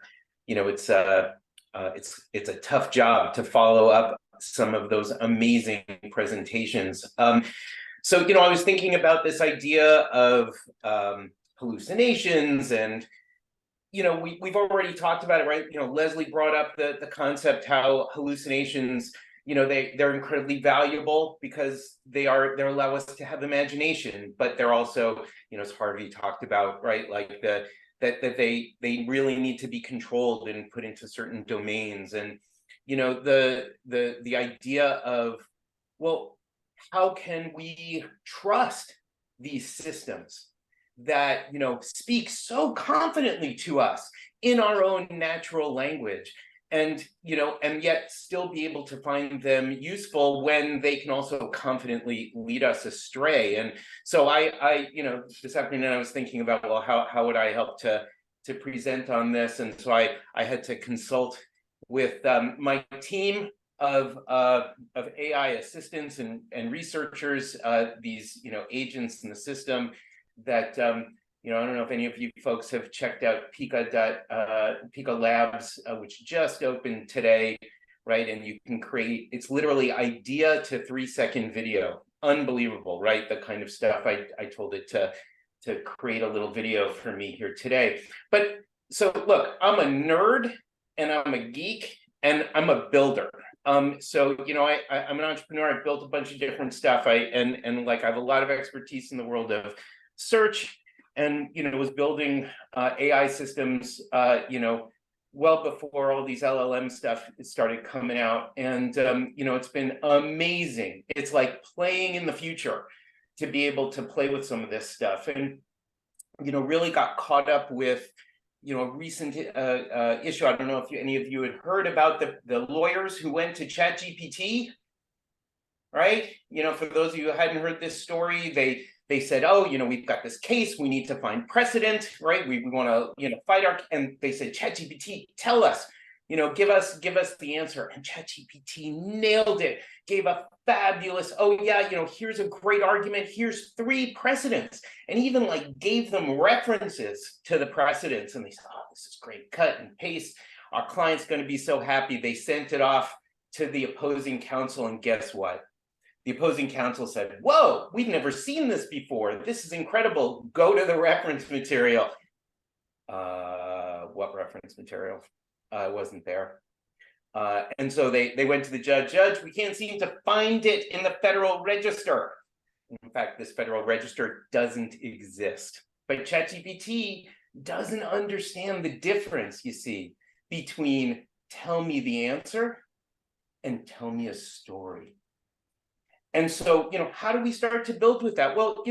it's a tough job to follow up some of those amazing presentations. So I was thinking about this idea of hallucinations, and we've already talked about it, right? Leslie brought up the concept how hallucinations, they're incredibly valuable because they allow us to have imagination, but they're also, as Harvey talked about, right, like the that they really need to be controlled and put into certain domains. And the idea of, well, how can we trust these systems that speak so confidently to us in our own natural language, and yet still be able to find them useful when they can also confidently lead us astray. And so I this afternoon I was thinking about, well, how would I help to present on this? And so I had to consult with my team of AI assistants and researchers, these agents in the system that I don't know if any of you folks have checked out Pika Labs, which just opened today, right? And you can create, it's literally idea to 3-second video. Unbelievable, right? The kind of stuff I told it to create a little video for me here today. But so look, I'm a nerd and I'm a geek and I'm a builder. So I'm an entrepreneur. I've built a bunch of different stuff. I have a lot of expertise in the world of search, and was building AI systems well before all these LLM stuff started coming out. And it's been amazing. It's like playing in the future to be able to play with some of this stuff. And really got caught up with a recent issue. I don't know if any of you had heard about the lawyers who went to ChatGPT, right? For those of you who hadn't heard this story, they said, oh, we've got this case, we need to find precedent, right? We want to, fight and they said, ChatGPT, tell us, give us the answer. And ChatGPT nailed it, gave a fabulous, oh yeah, here's a great argument, here's 3 precedents, and even gave them references to the precedents. And they said, oh, this is great, cut and paste. Our client's going to be so happy. They sent it off to the opposing counsel, and guess what? The opposing counsel said, whoa, we've never seen this before. This is incredible. Go to the reference material. What reference material? Wasn't there. And so they went to the judge. Judge, we can't seem to find it in the Federal Register. In fact, this Federal Register doesn't exist. But ChatGPT doesn't understand the difference, you see, between tell me the answer and tell me a story. And so, how do we start to build with that? Well,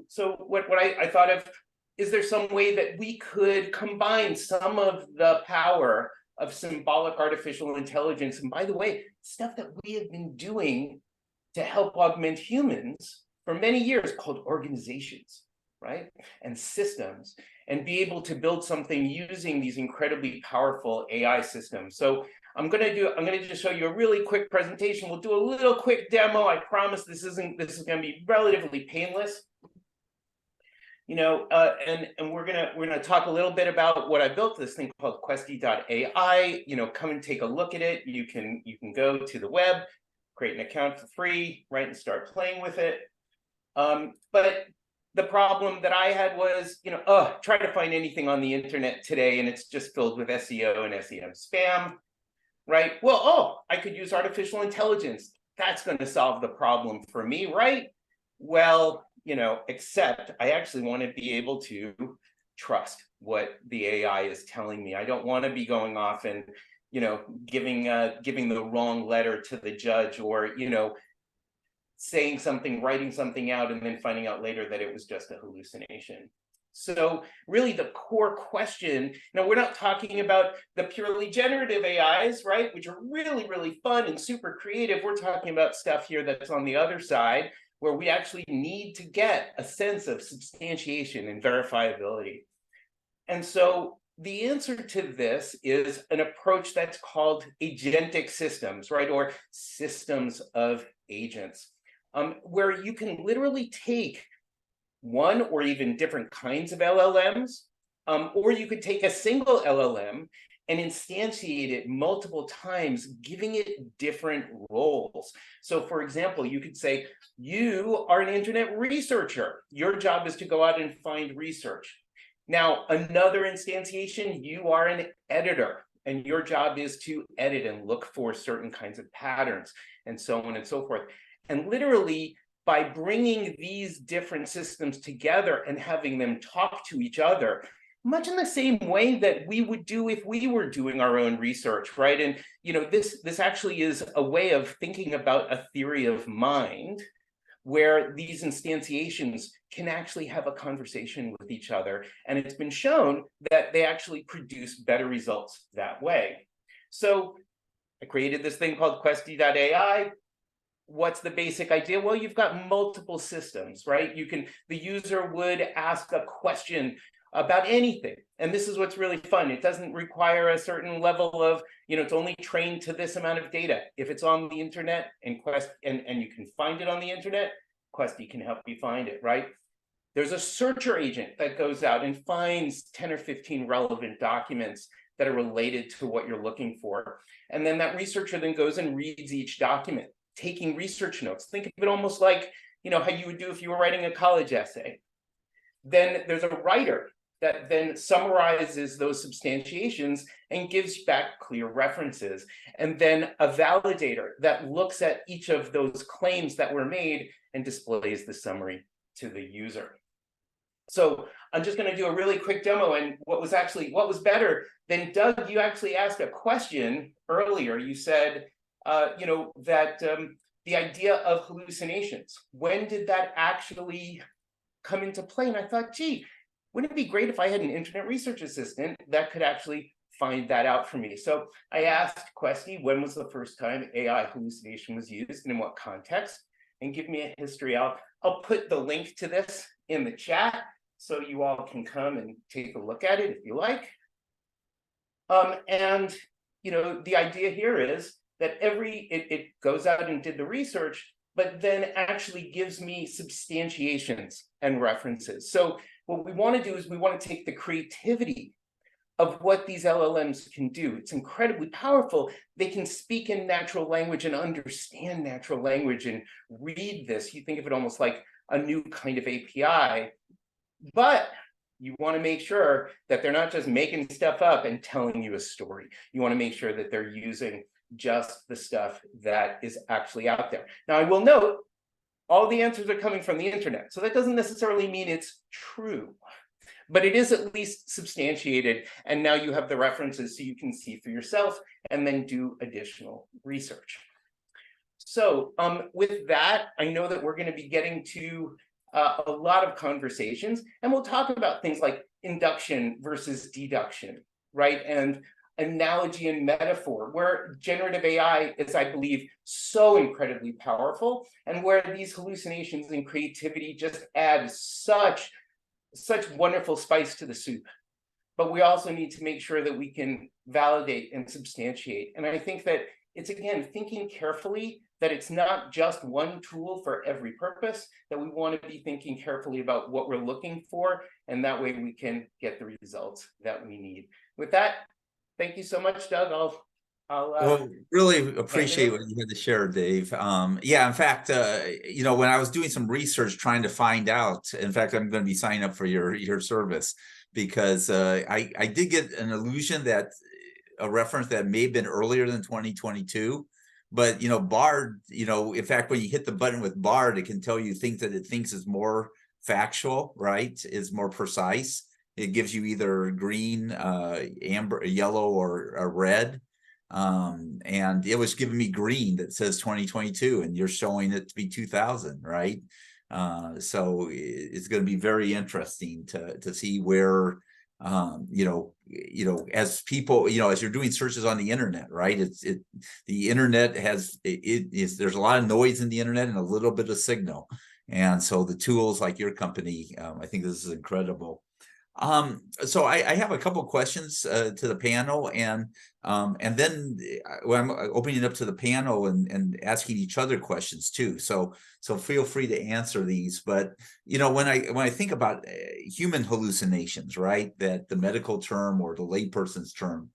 so what I thought of, is there some way that we could combine some of the power of symbolic artificial intelligence? And by the way, stuff that we have been doing to help augment humans for many years, called organizations, right? And systems, and be able to build something using these incredibly powerful AI systems. So I'm going to just show you a really quick presentation. We'll do a little quick demo. I promise this is going to be relatively painless. And we're gonna talk a little bit about what I built, this thing called Questy.ai. Come and take a look at it. You can go to the web, create an account for free, right, and start playing with it. But the problem that I had was, try to find anything on the internet today, and it's just filled with SEO and SEM spam. Right? Well, I could use artificial intelligence. That's going to solve the problem for me, right? Well, except I actually want to be able to trust what the AI is telling me. I don't want to be going off and, giving the wrong letter to the judge, or, saying something, writing something out, and then finding out later that it was just a hallucination. So really the core question, now we're not talking about the purely generative AIs, right, which are really, really fun and super creative. We're talking about stuff here that's on the other side, where we actually need to get a sense of substantiation and verifiability. And so the answer to this is an approach that's called agentic systems, right, or systems of agents, where you can literally take one or even different kinds of LLMs, or you could take a single LLM and instantiate it multiple times, giving it different roles. So for example, you could say, you are an internet researcher. Your job is to go out and find research. Now, another instantiation, you are an editor, and your job is to edit and look for certain kinds of patterns, and so on and so forth. And literally, by bringing these different systems together and having them talk to each other, much in the same way that we would do if we were doing our own research, right? And this actually is a way of thinking about a theory of mind where these instantiations can actually have a conversation with each other. And it's been shown that they actually produce better results that way. So I created this thing called Questy.ai. What's the basic idea? Well, you've got multiple systems, right? The user would ask a question about anything. And this is what's really fun. It doesn't require a certain level of, it's only trained to this amount of data. If it's on the internet and you can find it on the internet, Questy can help you find it, right? There's a searcher agent that goes out and finds 10 or 15 relevant documents that are related to what you're looking for. And then that researcher then goes and reads each document, taking research notes. Think of it almost like, how you would do if you were writing a college essay. Then there's a writer that then summarizes those substantiations and gives back clear references. And then a validator that looks at each of those claims that were made and displays the summary to the user. So I'm just going to do a really quick demo. And what was better than Doug, you actually asked a question earlier. You said, the idea of hallucinations, when did that actually come into play? And I thought, gee, wouldn't it be great if I had an internet research assistant that could actually find that out for me? So I asked Questy, when was the first time AI hallucination was used and in what context? And give me a history. I'll put the link to this in the chat so you all can come and take a look at it if you like. The idea here is that it goes out and did the research, but then actually gives me substantiations and references. So what we want to do is we want to take the creativity of what these LLMs can do. It's incredibly powerful. They can speak in natural language and understand natural language and read this. You think of it almost like a new kind of API, but you want to make sure that they're not just making stuff up and telling you a story. You want to make sure that they're using just the stuff that is actually out there. Now, I will note, all the answers are coming from the internet. So that doesn't necessarily mean it's true, but it is at least substantiated. And now you have the references so you can see for yourself and then do additional research. So with that, I know that we're going to be getting to a lot of conversations, and we'll talk about things like induction versus deduction, right? And analogy and metaphor, where generative AI is, I believe, so incredibly powerful, and where these hallucinations and creativity just add such wonderful spice to the soup. But we also need to make sure that we can validate and substantiate. And I think that it's, again, thinking carefully that it's not just one tool for every purpose, that we want to be thinking carefully about what we're looking for, and that way we can get the results that we need. With that, thank you so much, Doug. I'll really appreciate what you had to share, Dave. Yeah, in fact, when I was doing some research trying to find out, in fact, I'm going to be signing up for your service, because I did get an illusion that a reference that may have been earlier than 2022. But, Bard, in fact, when you hit the button with Bard, it can tell you things that it thinks is more factual, right? Is more precise. It gives you either green, amber, yellow, or red. And it was giving me green that says 2022, and you're showing it to be 2000, right? So it's going to be very interesting to see where, as people, as you're doing searches on the internet, right? The internet there's a lot of noise in the internet and a little bit of signal. And so the tools like your company, I think this is incredible. So I have a couple questions to the panel, and then I'm opening it up to the panel and asking each other questions too. So feel free to answer these. But when I think about human hallucinations, right, that the medical term or the layperson's term,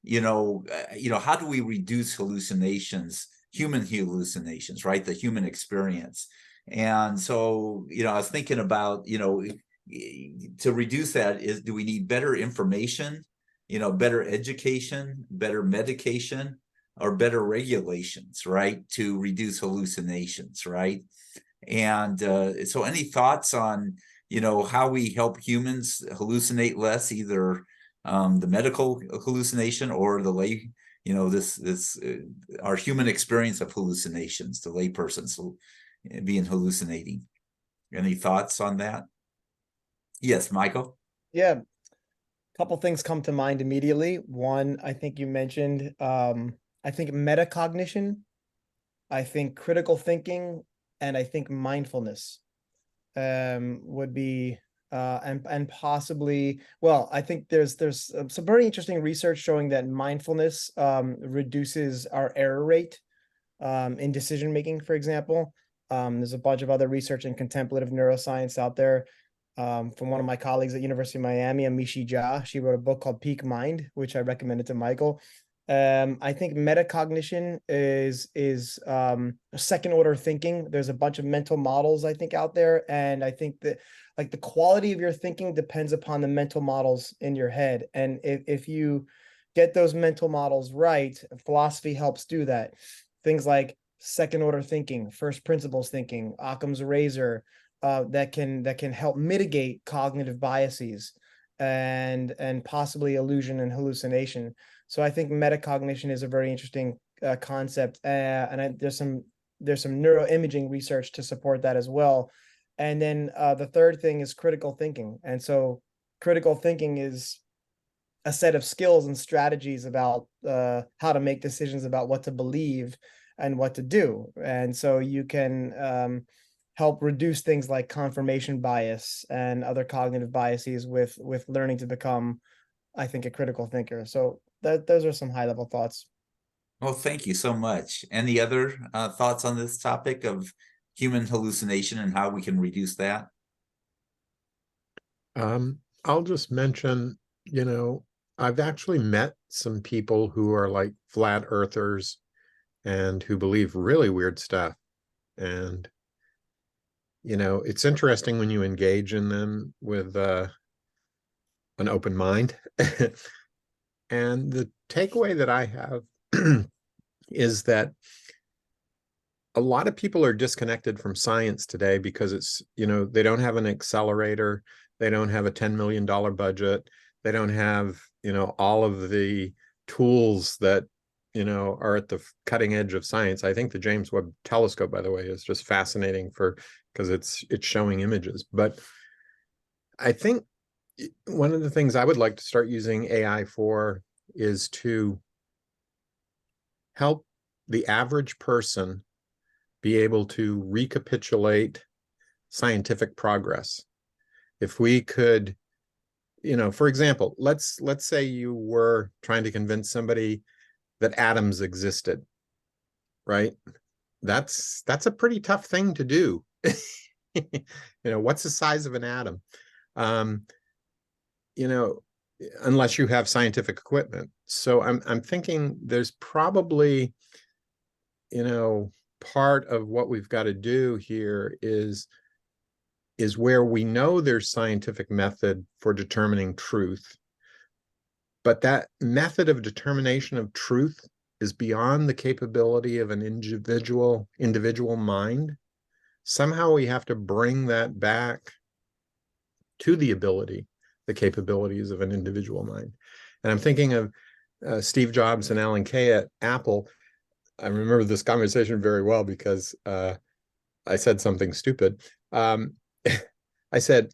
how do we reduce hallucinations, human hallucinations, right, the human experience? And so I was thinking about to reduce that, do we need better information, better education, better medication, or better regulations, right, to reduce hallucinations, right? And so any thoughts on, how we help humans hallucinate less, either the medical hallucination or the lay, our human experience of hallucinations, the layperson's being hallucinating. Any thoughts on that? Yes, Michael? Yeah. Couple things come to mind immediately. One, I think you mentioned, I think metacognition, I think critical thinking, and I think mindfulness would be and possibly, well, I think there's some very interesting research showing that mindfulness reduces our error rate in decision making, for example. There's a bunch of other research in contemplative neuroscience out there from one of my colleagues at University of Miami, Amishi Jha. She wrote a book called Peak Mind, which I recommended to Michael. I think metacognition is second order thinking. There's a bunch of mental models, I think, out there. And I think that like the quality of your thinking depends upon the mental models in your head. And if you get those mental models right, philosophy helps do that. Things like second order thinking, first principles thinking, Occam's razor, that can help mitigate cognitive biases and possibly illusion and hallucination. So I think metacognition is a very interesting concept, and there's some neuroimaging research to support that as well. And then the third thing is critical thinking. And so critical thinking is a set of skills and strategies about how to make decisions about what to believe and what to do. And so you can help reduce things like confirmation bias and other cognitive biases with learning to become, I think, a critical thinker. So those are some high level thoughts. Well, thank you so much. Any other thoughts on this topic of human hallucination and how we can reduce that? I'll just mention, I've actually met some people who are like flat earthers and who believe really weird stuff. And, it's interesting when you engage in them with an open mind. And the takeaway that I have is that a lot of people are disconnected from science today because it's, they don't have an accelerator. They don't have a $10 million budget. They don't have, all of the tools that, are at the cutting edge of science. I think the James Webb Telescope, by the way, is just fascinating because it's showing images. But I think one of the things I would like to start using AI for is to help the average person be able to recapitulate scientific progress. If we could, for example, let's say you were trying to convince somebody that atoms existed, right? That's a pretty tough thing to do. What's the size of an atom? Unless you have scientific equipment. So I'm thinking there's probably, part of what we've got to do here is where we know there's scientific method for determining truth, but that method of determination of truth is beyond the capability of an individual mind. Somehow we have to bring that back to the capabilities of an individual mind. And I'm thinking of Steve Jobs and Alan Kay at Apple. I remember this conversation very well because I said something stupid. I said,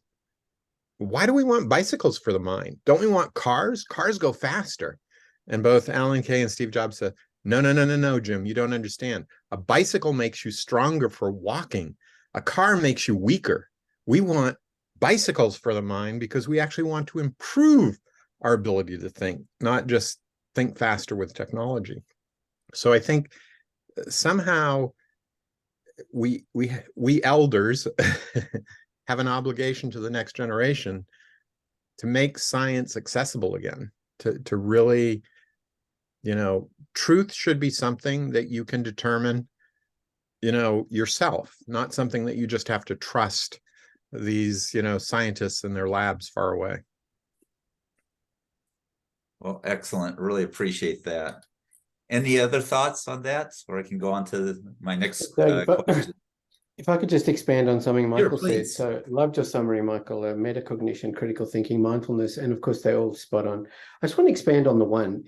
why do we want bicycles for the mind? Don't we want cars? Cars go faster. And both Alan Kay and Steve Jobs said, no, Jim, you don't understand. A bicycle makes you stronger for walking. A car makes you weaker. We want bicycles for the mind because we actually want to improve our ability to think, not just think faster with technology. So I think somehow we elders have an obligation to the next generation to make science accessible again, to really, truth should be something that you can determine, yourself, not something that you just have to trust these, scientists in their labs far away. Well, excellent. Really appreciate that. Any other thoughts on that? Or I can go on to my next question. If I could just expand on something Sure, Michael said. please. So loved your summary, Michael, metacognition, critical thinking, mindfulness, and of course they're all spot on. I just want to expand on the one,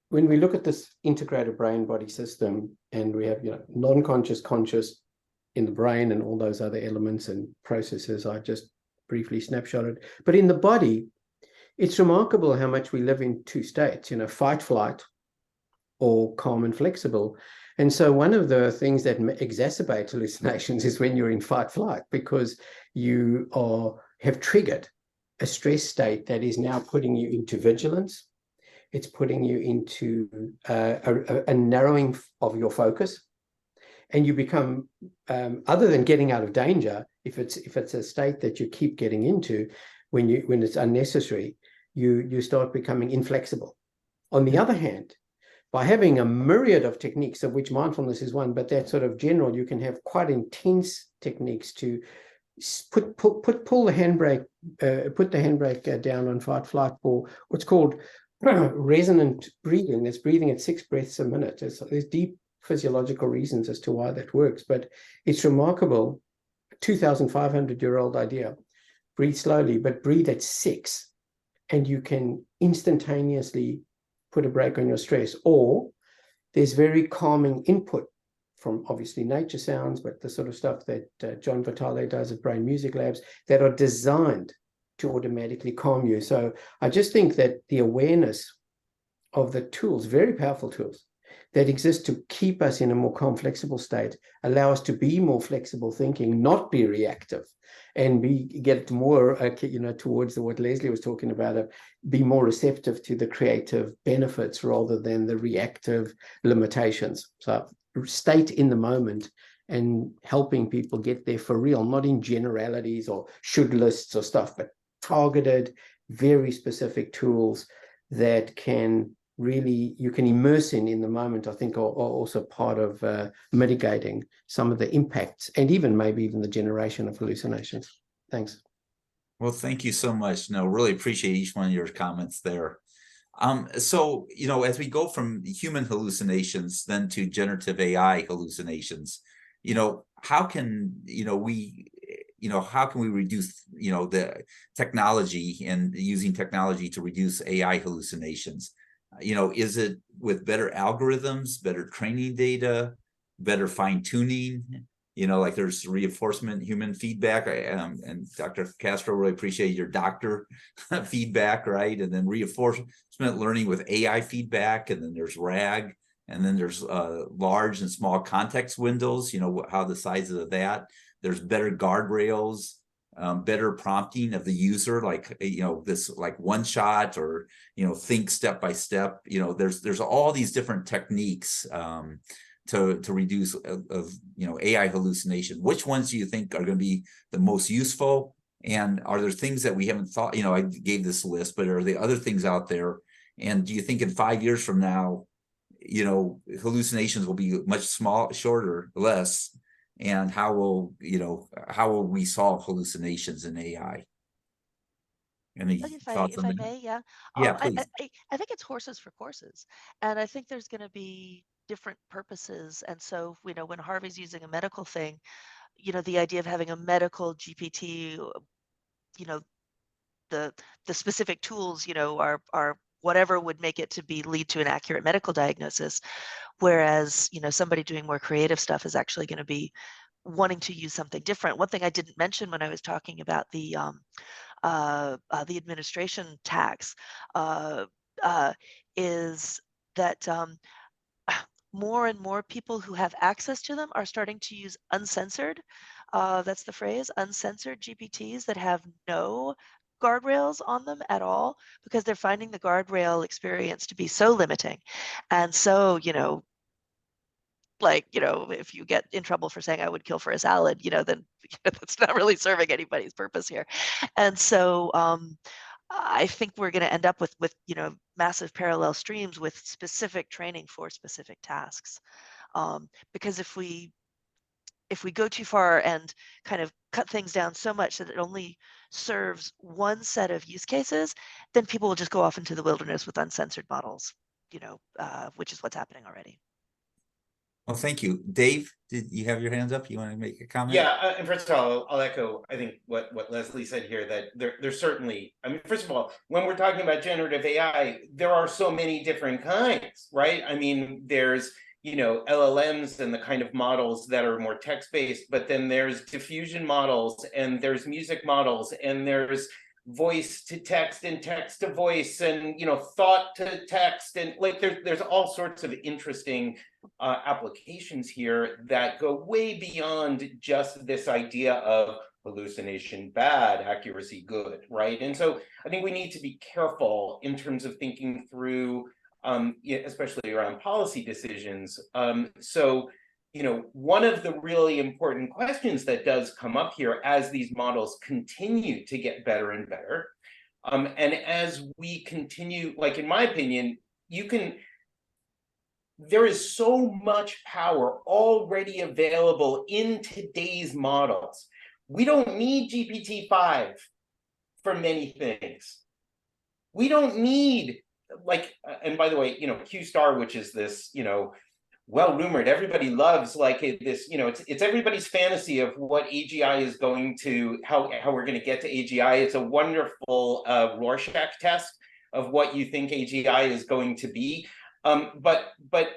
when we look at this integrated brain body system and we have, non-conscious, conscious in the brain and all those other elements and processes I just briefly snapshotted. But in the body, it's remarkable how much we live in two states, fight, flight, or calm and flexible. And so one of the things that exacerbate hallucinations is when you're in fight flight, because you have triggered a stress state that is now putting you into vigilance. It's putting you into a narrowing of your focus, and you become, other than getting out of danger, if it's a state that you keep getting into when it's unnecessary, you start becoming inflexible. On the other hand, by having a myriad of techniques, of which mindfulness is one, but that sort of general, you can have quite intense techniques to pull the handbrake, put the handbrake down on fight flight, for what's called resonant breathing. That's breathing at 6 breaths a minute. There's deep physiological reasons as to why that works, but it's remarkable. 2,500-year-old idea. Breathe slowly, but breathe at 6, and you can instantaneously put a brake on your stress. Or there's very calming input from obviously nature sounds, but the sort of stuff that John Vitale does at Brain Music Labs that are designed to automatically calm you. So I just think that the awareness of the tools, very powerful tools, that exist to keep us in a more calm, flexible state, allow us to be more flexible thinking, not be reactive, and get more, towards what Leslie was talking about, be more receptive to the creative benefits rather than the reactive limitations. So state in the moment and helping people get there for real, not in generalities or should lists or stuff, but targeted, very specific tools that you can immerse in the moment, I think, are also part of mitigating some of the impacts and maybe even the generation of hallucinations. Thanks. Well, thank you so much. No, really appreciate each one of your comments there. So, as we go from human hallucinations then to generative AI hallucinations, how can we reduce, the technology and using technology to reduce AI hallucinations? Is it with better algorithms, better training data, better fine tuning? Like there's reinforcement, human feedback, and Dr. Castro, really appreciate your doctor feedback, right? And then reinforcement learning with AI feedback, and then there's RAG, and then there's large and small context windows, how the size of that. There's better guardrails, better prompting of the user, like this like one shot, or think step by step. There's all these different techniques to reduce AI hallucination. Which ones do you think are going to be the most useful? And are there things that we haven't thought? I gave this list, but are there other things out there? And do you think in 5 years from now, hallucinations will be much shorter, less? And how will we solve hallucinations in AI? Any thoughts on If I that? may, yeah. Yeah, please. I think it's horses for courses, and I think there's going to be different purposes. And so, when Harvey's using a medical thing, the idea of having a medical GPT, the specific tools, are whatever would make it to lead to an accurate medical diagnosis. Whereas, somebody doing more creative stuff is actually going to be wanting to use something different. One thing I didn't mention when I was talking about the administration tax is that more and more people who have access to them are starting to use uncensored, that's the phrase, uncensored GPTs that have no guardrails on them at all, because they're finding the guardrail experience to be so limiting. And so, if you get in trouble for saying I would kill for a salad, then that's not really serving anybody's purpose here. And so I think we're going to end up with massive parallel streams with specific training for specific tasks. Because if we go too far and kind of cut things down so much that it only serves one set of use cases, then people will just go off into the wilderness with uncensored models, which is what's happening already. Well, thank you. Dave, did you have your hands up? You want to make a comment? Yeah, and first of all, I'll echo, I think, what Leslie said here, that there's certainly, I mean, first of all, when we're talking about generative AI, there are so many different kinds, right? I mean, there's, you know, LLMs and the kind of models that are more text-based, but then there's diffusion models, and there's music models, and there's voice to text and text to voice, and, you know, thought to text, and like there's all sorts of interesting applications here that go way beyond just this idea of hallucination bad, accuracy good, right? And so I think we need to be careful in terms of thinking through, especially around policy decisions. So, you know, one of the really important questions that does come up here as these models continue to get better and better, and as we continue, like in my opinion, there is so much power already available in today's models. We don't need GPT-5 for many things. We don't need, like, and by the way, you know, Q-star, which is this, you know, well rumored, everybody loves, like this, you know, it's everybody's fantasy of what AGI is going to, how we're going to get to AGI. It's a wonderful Rorschach test of what you think AGI is going to be. But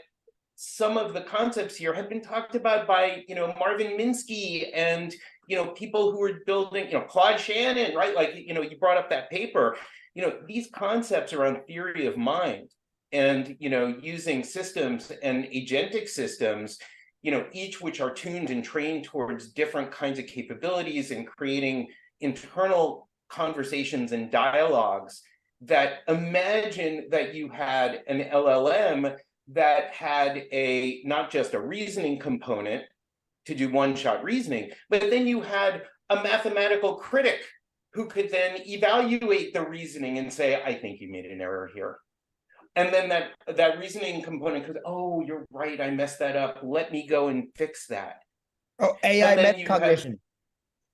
some of the concepts here have been talked about by, you know, Marvin Minsky and, you know, people who are building, you know, Claude Shannon, right? Like, you know, you brought up that paper, you know, these concepts around theory of mind and, you know, using systems and agentic systems, you know, each which are tuned and trained towards different kinds of capabilities and creating internal conversations and dialogues, that imagine that you had an LLM that had a, not just a reasoning component to do one-shot reasoning, but then you had a mathematical critic who could then evaluate the reasoning and say, I think you made an error here. And then that reasoning component could, oh, you're right, I messed that up. Let me go and fix that. Oh, AI metacognition.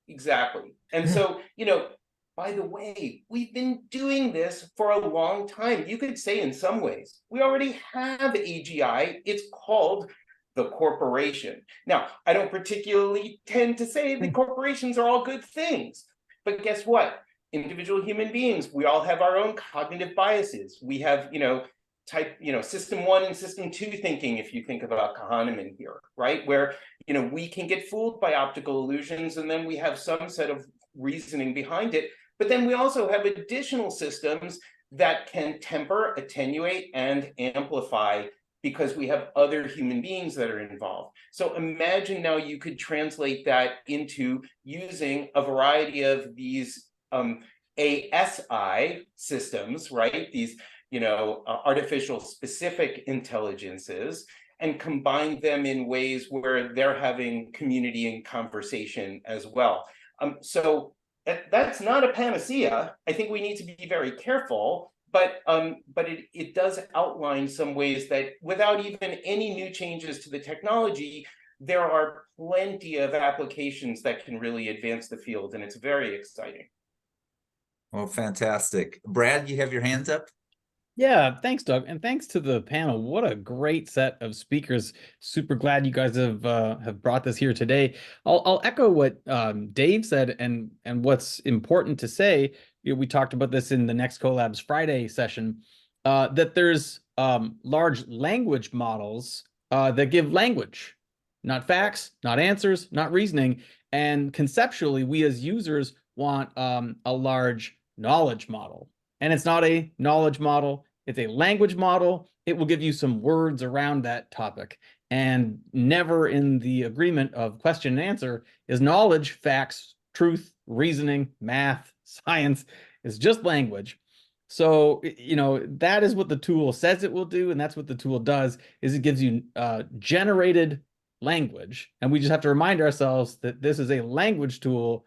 Exactly. And so, you know, by the way, we've been doing this for a long time. You could say in some ways, we already have AGI. It's called the corporation. Now, I don't particularly tend to say the corporations are all good things, but guess what? Individual human beings, we all have our own cognitive biases. We have, you know, system 1 and system 2 thinking, if you think about Kahneman here, right? Where, you know, we can get fooled by optical illusions, and then we have some set of reasoning behind it. But then we also have additional systems that can temper, attenuate, and amplify, because we have other human beings that are involved. So imagine now you could translate that into using a variety of these ASI systems, right? These, you know, artificial specific intelligences, and combine them in ways where they're having community and conversation as well. So that's not a panacea. I think we need to be very careful, but it does outline some ways that without even any new changes to the technology, there are plenty of applications that can really advance the field, and it's very exciting. Well, fantastic. Brad, you have your hands up? Yeah, thanks, Doug, and thanks to the panel. What a great set of speakers! Super glad you guys have brought this here today. I'll echo what Dave said, and what's important to say. You know, we talked about this in the Next Collabs Friday session, that there's large language models that give language, not facts, not answers, not reasoning. And conceptually, we as users want a large knowledge model. And it's not a knowledge model, it's a language model. It will give you some words around that topic. And never in the agreement of question and answer is knowledge, facts, truth, reasoning, math, science. It's just language. So, you know, that is what the tool says it will do, and that's what the tool does, is it gives you generated language. And we just have to remind ourselves that this is a language tool,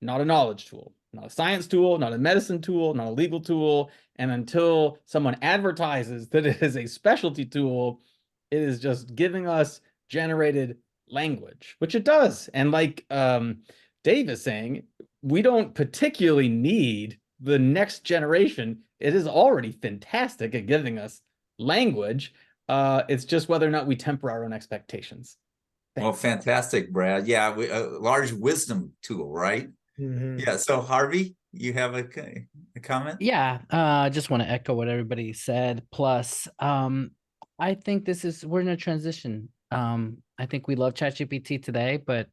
not a knowledge tool. Not a science tool, not a medicine tool, not a legal tool. And until someone advertises that it is a specialty tool, it is just giving us generated language, which it does. And like Dave is saying, we don't particularly need the next generation. It is already fantastic at giving us language. It's just whether or not we temper our own expectations. Well, fantastic, Brad. Yeah, a large wisdom tool, right? Mhm. Yeah. So Harvey, you have a comment? Yeah, I just want to echo what everybody said. Plus, I think we're in a transition. I think we love ChatGPT today, but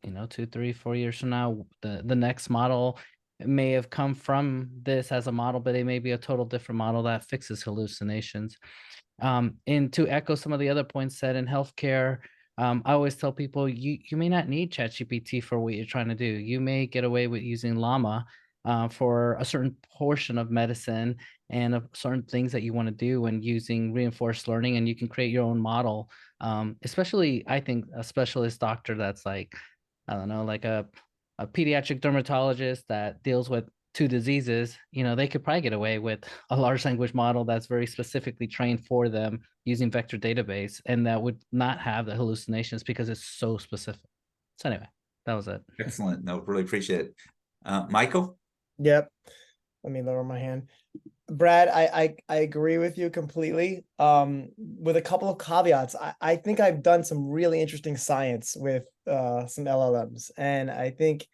2, 3, 4 years from now, the next model may have come from this as a model, but it may be a total different model that fixes hallucinations. And to echo some of the other points said in healthcare, I always tell people you may not need ChatGPT for what you're trying to do. You may get away with using Llama for a certain portion of medicine and of certain things that you want to do, and using reinforced learning, and you can create your own model. Especially, I think a specialist doctor that's like, I don't know, like a pediatric dermatologist that deals with 2 diseases, they could probably get away with a large language model that's very specifically trained for them using vector database, and that would not have the hallucinations because it's so specific. So anyway, that was it. Excellent. No, really appreciate it. Michael? Yep. Let me lower my hand. Brad, I agree with you completely. With a couple of caveats. I think I've done some really interesting science with some LLMs, and I think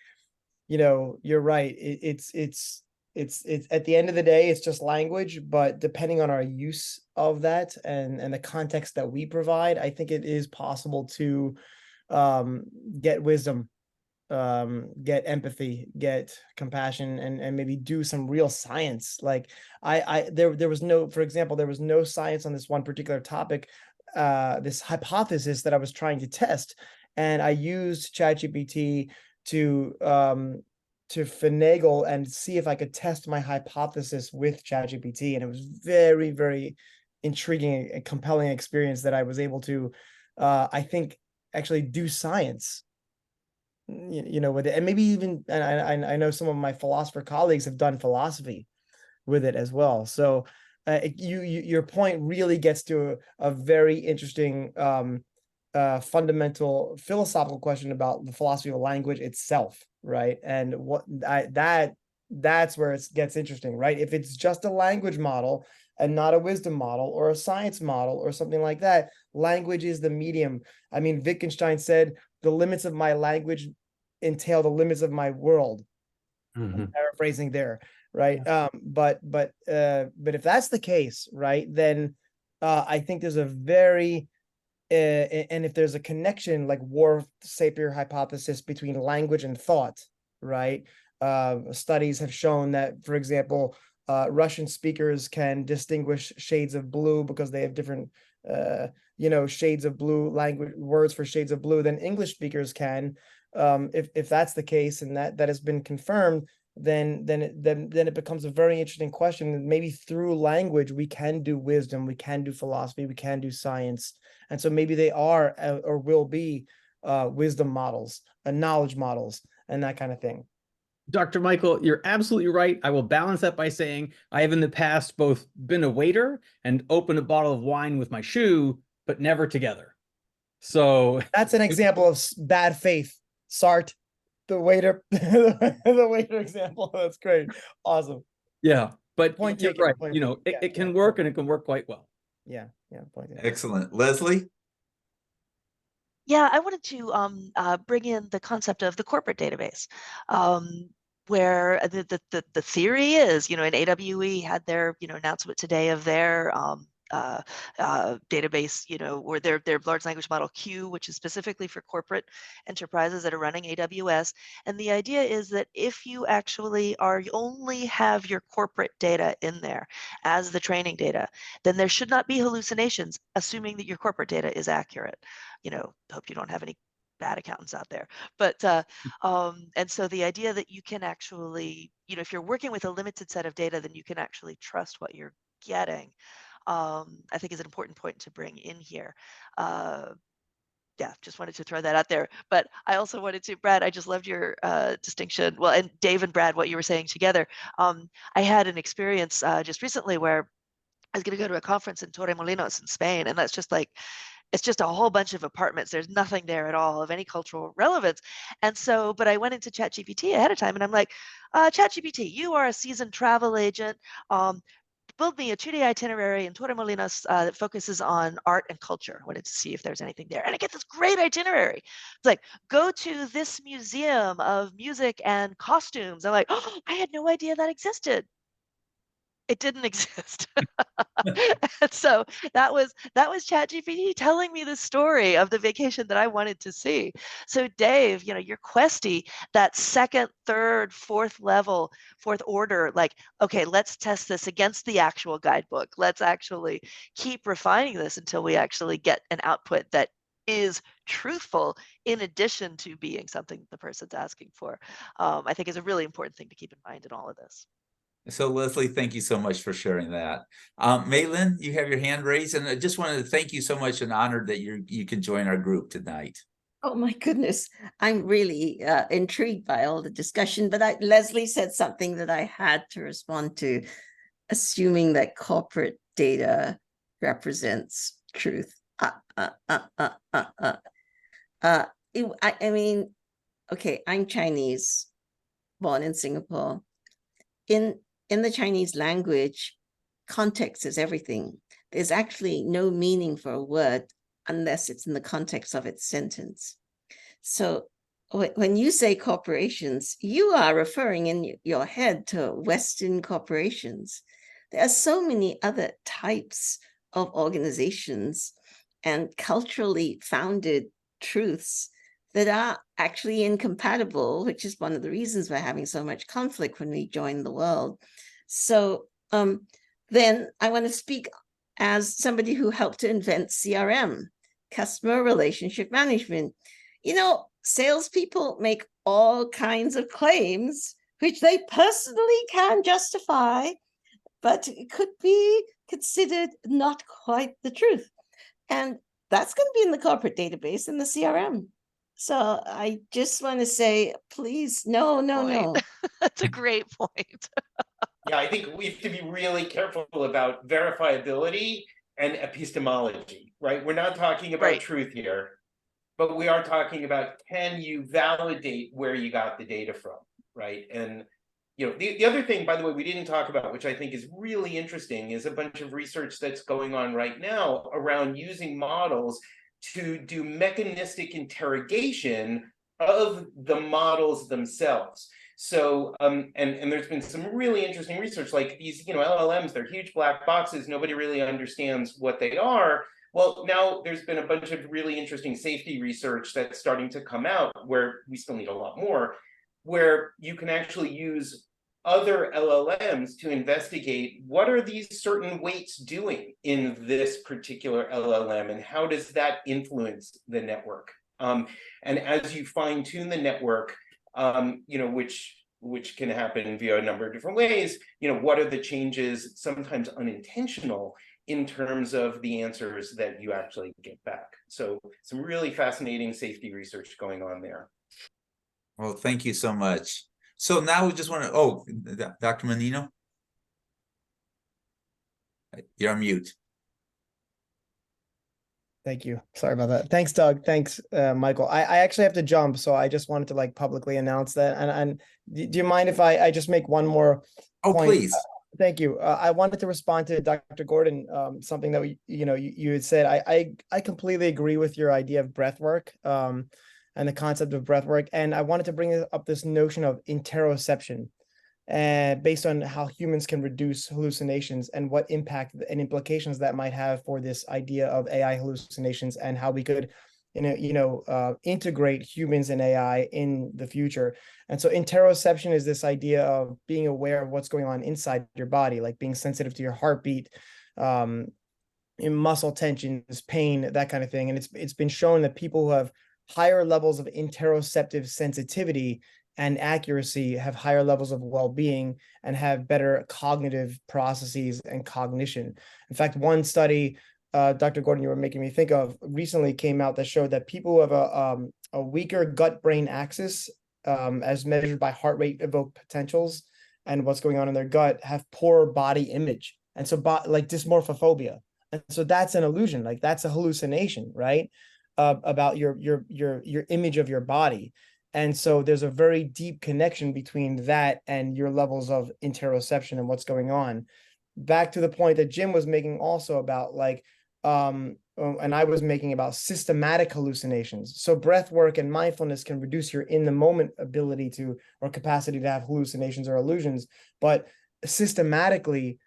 you're right. It's at the end of the day, it's just language, but depending on our use of that and the context that we provide, I think it is possible to get wisdom, get empathy, get compassion, and maybe do some real science. Like there was no, for example, there was no science on this one particular topic, this hypothesis that I was trying to test, and I used ChatGPT to finagle and see if I could test my hypothesis with ChatGPT, and it was very, very intriguing and compelling experience that I was able to, I think, actually do science, with it, and maybe even, and I know some of my philosopher colleagues have done philosophy with it as well. So, your point really gets to a very interesting, fundamental philosophical question about the philosophy of language itself, right? And that's where it gets interesting, right? If it's just a language model and not a wisdom model or a science model or something like that, language is the medium. I mean, Wittgenstein said, the limits of my language entail the limits of my world. I'm paraphrasing there, right? Yeah. But if that's the case, right, then I think there's a very and if there's a connection, like War-Sapir hypothesis, between language and thought, right? Studies have shown that, for example, Russian speakers can distinguish shades of blue because they have different, shades of blue, language words for shades of blue, than English speakers can. If that's the case, and that has been confirmed, then it becomes a very interesting question. Maybe through language we can do wisdom, we can do philosophy, we can do science, and so maybe they are or will be wisdom models, knowledge models, and that kind of thing. Dr. Michael, you're absolutely right. I will balance that by saying I have in the past both been a waiter and opened a bottle of wine with my shoe, but never together. So that's an example of bad faith. Sartre, the waiter, the waiter example. That's great. Awesome. Yeah, but Point you're taken. right. Point It can work, and it can work quite well. Yeah. Point taken. Excellent. Leslie? Yeah, I wanted to bring in the concept of the corporate database, where the theory is, in AWE had their announcement today of their database, or their large language model Q, which is specifically for corporate enterprises that are running AWS. And the idea is that if you actually only have your corporate data in there as the training data, then there should not be hallucinations, assuming that your corporate data is accurate. Hope you don't have any bad accountants out there. But and so the idea that you can actually, if you're working with a limited set of data, then you can actually trust what you're getting. I think is an important point to bring in here. Yeah, just wanted to throw that out there. But I also wanted to, Brad, I just loved your distinction. Well, and Dave and Brad, what you were saying together. I had an experience just recently where I was going to go to a conference in Torremolinos in Spain, and that's just like, it's just a whole bunch of apartments. There's nothing there at all of any cultural relevance. And so, but I went into ChatGPT ahead of time, and I'm like, ChatGPT, you are a seasoned travel agent. build me a 2-day itinerary in Torremolinos that focuses on art and culture. I wanted to see if there's anything there. And I get this great itinerary. It's like, go to this museum of music and costumes. I'm like, oh, I had no idea that existed. It didn't exist. And so that was ChatGPT telling me the story of the vacation that I wanted to see. So Dave, your Questy, that second, third, fourth level, fourth order, like, okay, let's test this against the actual guidebook. Let's actually keep refining this until we actually get an output that is truthful in addition to being something the person's asking for. I think is a really important thing to keep in mind in all of this. So Leslie, thank you so much for sharing that. Maylin, you have your hand raised, and I just wanted to thank you so much and honored that you could join our group tonight. Oh my goodness, I'm really intrigued by all the discussion, but Leslie said something that I had to respond to, assuming that corporate data represents truth. I mean, okay, I'm Chinese, born in Singapore. In the Chinese language, context is everything. There's actually no meaning for a word unless it's in the context of its sentence. So when you say corporations, you are referring in your head to Western corporations. There are so many other types of organizations and culturally founded truths that are actually incompatible, which is one of the reasons we're having so much conflict when we join the world. So then I want to speak as somebody who helped to invent CRM, customer relationship management. Salespeople make all kinds of claims, which they personally can justify, but it could be considered not quite the truth. And that's going to be in the corporate database in the CRM. So I just want to say, please, no. That's a great point. Yeah, I think we have to be really careful about verifiability and epistemology, right? We're not talking about truth here, but we are talking about, can you validate where you got the data from, right? And the other thing, by the way, we didn't talk about, which I think is really interesting, is a bunch of research that's going on right now around using models to do mechanistic interrogation of the models themselves. So, and there's been some really interesting research, like these, LLMs, they're huge black boxes. Nobody really understands what they are. Well, now there's been a bunch of really interesting safety research that's starting to come out, where we still need a lot more, where you can actually use other LLMs to investigate what are these certain weights doing in this particular LLM, and how does that influence the network? And as you fine tune the network, which can happen via a number of different ways, what are the changes, sometimes unintentional, in terms of the answers that you actually get back. So some really fascinating safety research going on there. Well, thank you so much. So now we just want to, Dr. Menino? You're on mute. Thank you. Sorry about that. Thanks, Doug. Thanks, Michael. I actually have to jump, so I just wanted to publicly announce that. And do you mind if I just make one more point? Please. Thank you. I wanted to respond to Dr. Gordon, something that you had said. I completely agree with your idea of breath work and the concept of breath work. And I wanted to bring up this notion of interoception, based on how humans can reduce hallucinations and what impact and implications that might have for this idea of AI hallucinations, and how we could integrate humans and AI in the future. And so interoception is this idea of being aware of what's going on inside your body, like being sensitive to your heartbeat, in muscle tensions, pain, that kind of thing. And it's been shown that people who have higher levels of interoceptive sensitivity and accuracy have higher levels of well-being and have better cognitive processes and cognition. In fact, one study, Dr. Gordon, you were making me think of, recently came out that showed that people who have a weaker gut-brain axis, as measured by heart rate evoked potentials and what's going on in their gut, have poor body image. And so like dysmorphophobia. And so that's an illusion, like that's a hallucination, right? About your image of your body. And so there's a very deep connection between that and your levels of interoception and what's going on. back to the point that Jim was making also about like, and I was making about systematic hallucinations. So breath work and mindfulness can reduce your in the moment ability to, or capacity to have hallucinations or illusions, but systematically,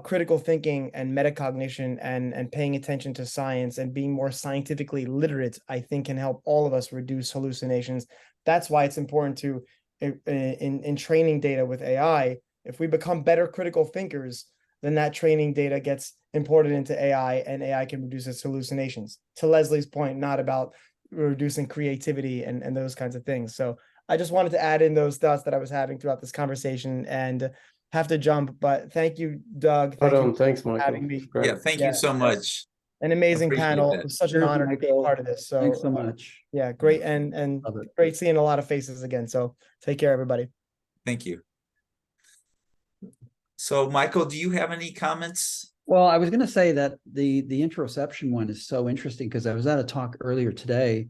critical thinking and metacognition and paying attention to science and being more scientifically literate, I think can help all of us reduce hallucinations. That's why it's important to, in training data with AI, if we become better critical thinkers, then that training data gets imported into AI and AI can reduce its hallucinations. To Leslie's point, not about reducing creativity and those kinds of things. So I just wanted to add in those thoughts that I was having throughout this conversation and have to jump, but thank you, Doug. Thank you Thanks, for Michael. having me. Great. Yeah, thank you so much. An amazing Appreciate panel. that. It was such an Sure, honor to be Michael. part of this. So Thanks so much. yeah, great and Love it. great seeing a lot of faces again. So take care, everybody. Thank you. So Michael, do you have any comments? Well, I was going to say that the interoception one is so interesting because I was at a talk earlier today,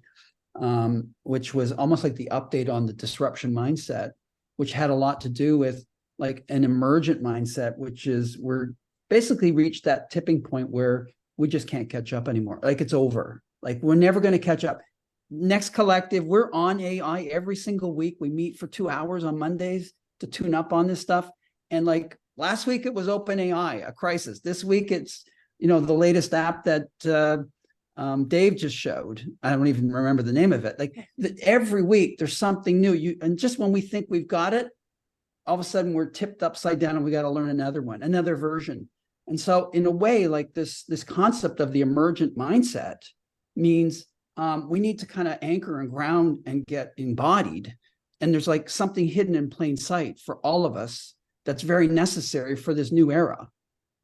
which was almost like the update on the disruption mindset, which had a lot to do with like an emergent mindset, which is we're basically reached that tipping point where we just can't catch up anymore. Like it's over. Like we're never going to catch up. Next collective, we're on AI every single week. We meet for 2 hours on Mondays to tune up on this stuff. And like last week, it was OpenAI, a crisis. This week, it's, you know, the latest app that Dave just showed. I don't even remember the name of it. Like every week, there's something new. And just when we think we've got it, all of a sudden we're tipped upside down and we got to learn another one, another version. And so in a way, like this concept of the emergent mindset means we need to kind of anchor and ground and get embodied. And there's like something hidden in plain sight for all of us that's very necessary for this new era,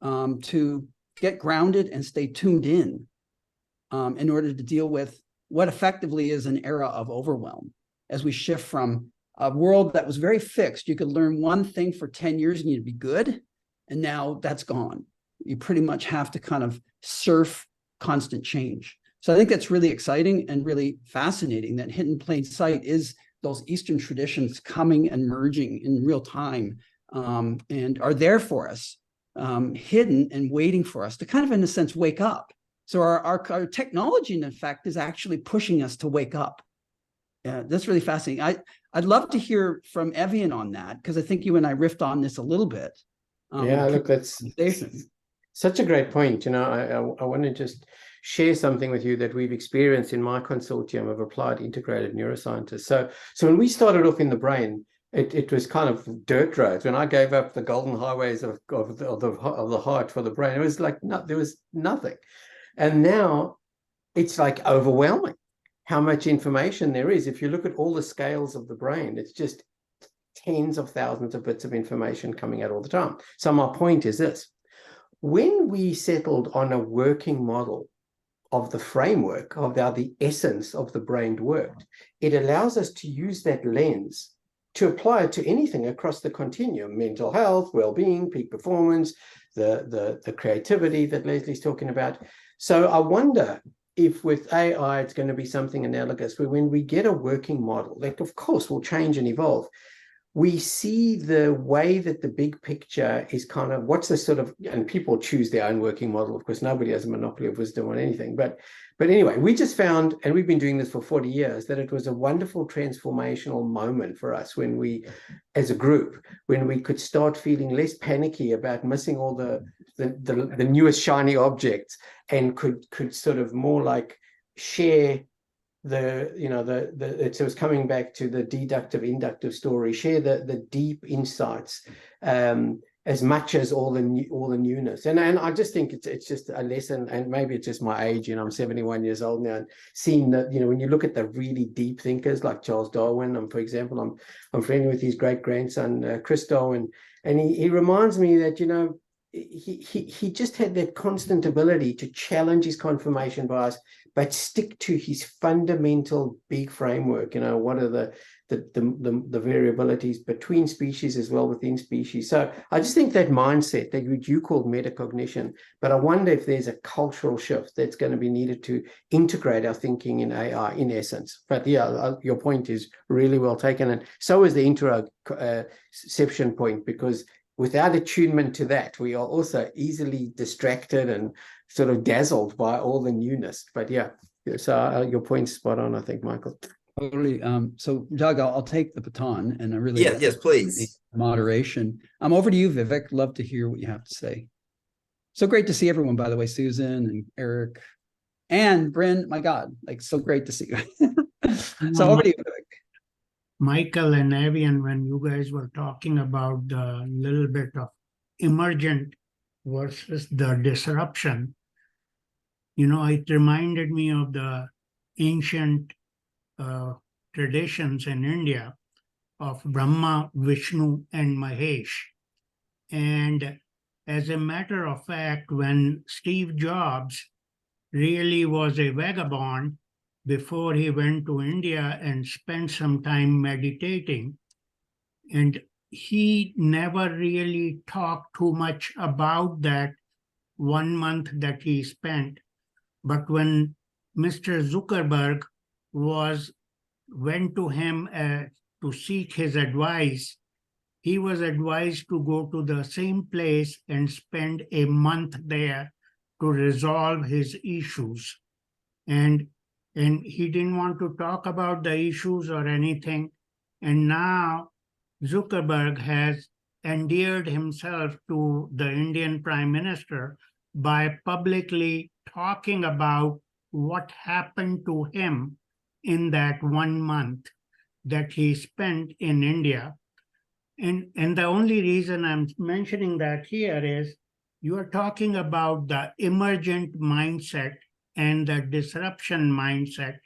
to get grounded and stay tuned in order to deal with what effectively is an era of overwhelm as we shift from a world that was very fixed. You could learn one thing for 10 years and you'd be good. And now that's gone. You pretty much have to kind of surf constant change. So I think that's really exciting and really fascinating that hidden in plain sight is those Eastern traditions coming and merging in real time, and are there for us, hidden and waiting for us to kind of, in a sense, wake up. So our technology, in effect, is actually pushing us to wake up. Yeah, that's really fascinating. I'd love to hear from Evian on that, because I think you and I riffed on this a little bit. Yeah, look, that's such a great point. You know, I want to just share something with you that we've experienced in my consortium of applied integrated neuroscientists. So when we started off in the brain, it was kind of dirt roads. When I gave up the golden highways of the heart for the brain, it was like there was nothing. And now it's like overwhelming how much information there is. If you look at all the scales of the brain, it's just tens of thousands of bits of information coming out all the time. So my point is this: when we settled on a working model of the framework of how the essence of the brain worked, it allows us to use that lens to apply it to anything across the continuum: mental health, well-being, peak performance, the creativity that Leslie's talking about. So I wonder if with AI, it's going to be something analogous, where when we get a working model, that of course will change and evolve, we see the way that the big picture is kind of what's the sort of, and people choose their own working model. Of course, nobody has a monopoly of wisdom on anything. But anyway, we just found, and we've been doing this for 40 years, that it was a wonderful transformational moment for us when we, as a group, when we could start feeling less panicky about missing all the newest shiny objects, and could sort of more like share so it's coming back to the deductive inductive story, share the deep insights as much as all the newness. And I just think it's just a lesson, and maybe it's just my age, I'm 71 years old now, and seeing that, when you look at the really deep thinkers like Charles Darwin, for example, I'm friendly with his great grandson Chris Darwin, and he reminds me that he just had that constant ability to challenge his confirmation bias, but stick to his fundamental big framework. What are the variabilities between species as well within species. So I just think that mindset that you called metacognition, but I wonder if there's a cultural shift that's going to be needed to integrate our thinking in AI in essence. But yeah, your point is really well taken, and so is the interoception point, because without attunement to that, we are also easily distracted and sort of dazzled by all the newness. But yeah, so your point's spot on, I think, Michael. Totally. So Doug, I'll take the baton, and I really Yes, please. Moderation. I'm over to you, Vivek. Love to hear what you have to say. So great to see everyone, by the way, Susan and Eric and Bryn. My God, like so great to see you. So over to you, Vivek. Michael and Avian, when you guys were talking about the little bit of emergent versus the disruption, it reminded me of the ancient traditions in India of Brahma, Vishnu, and Mahesh. And as a matter of fact, when Steve Jobs really was a vagabond before he went to India and spent some time meditating, and he never really talked too much about that 1 month that he spent. But when Mr. Zuckerberg went to him to seek his advice, he was advised to go to the same place and spend a month there to resolve his issues. And he didn't want to talk about the issues or anything. And now Zuckerberg has endeared himself to the Indian Prime Minister by publicly talking about what happened to him in that 1 month that he spent in India. And the only reason I'm mentioning that here is you are talking about the emergent mindset and the disruption mindset,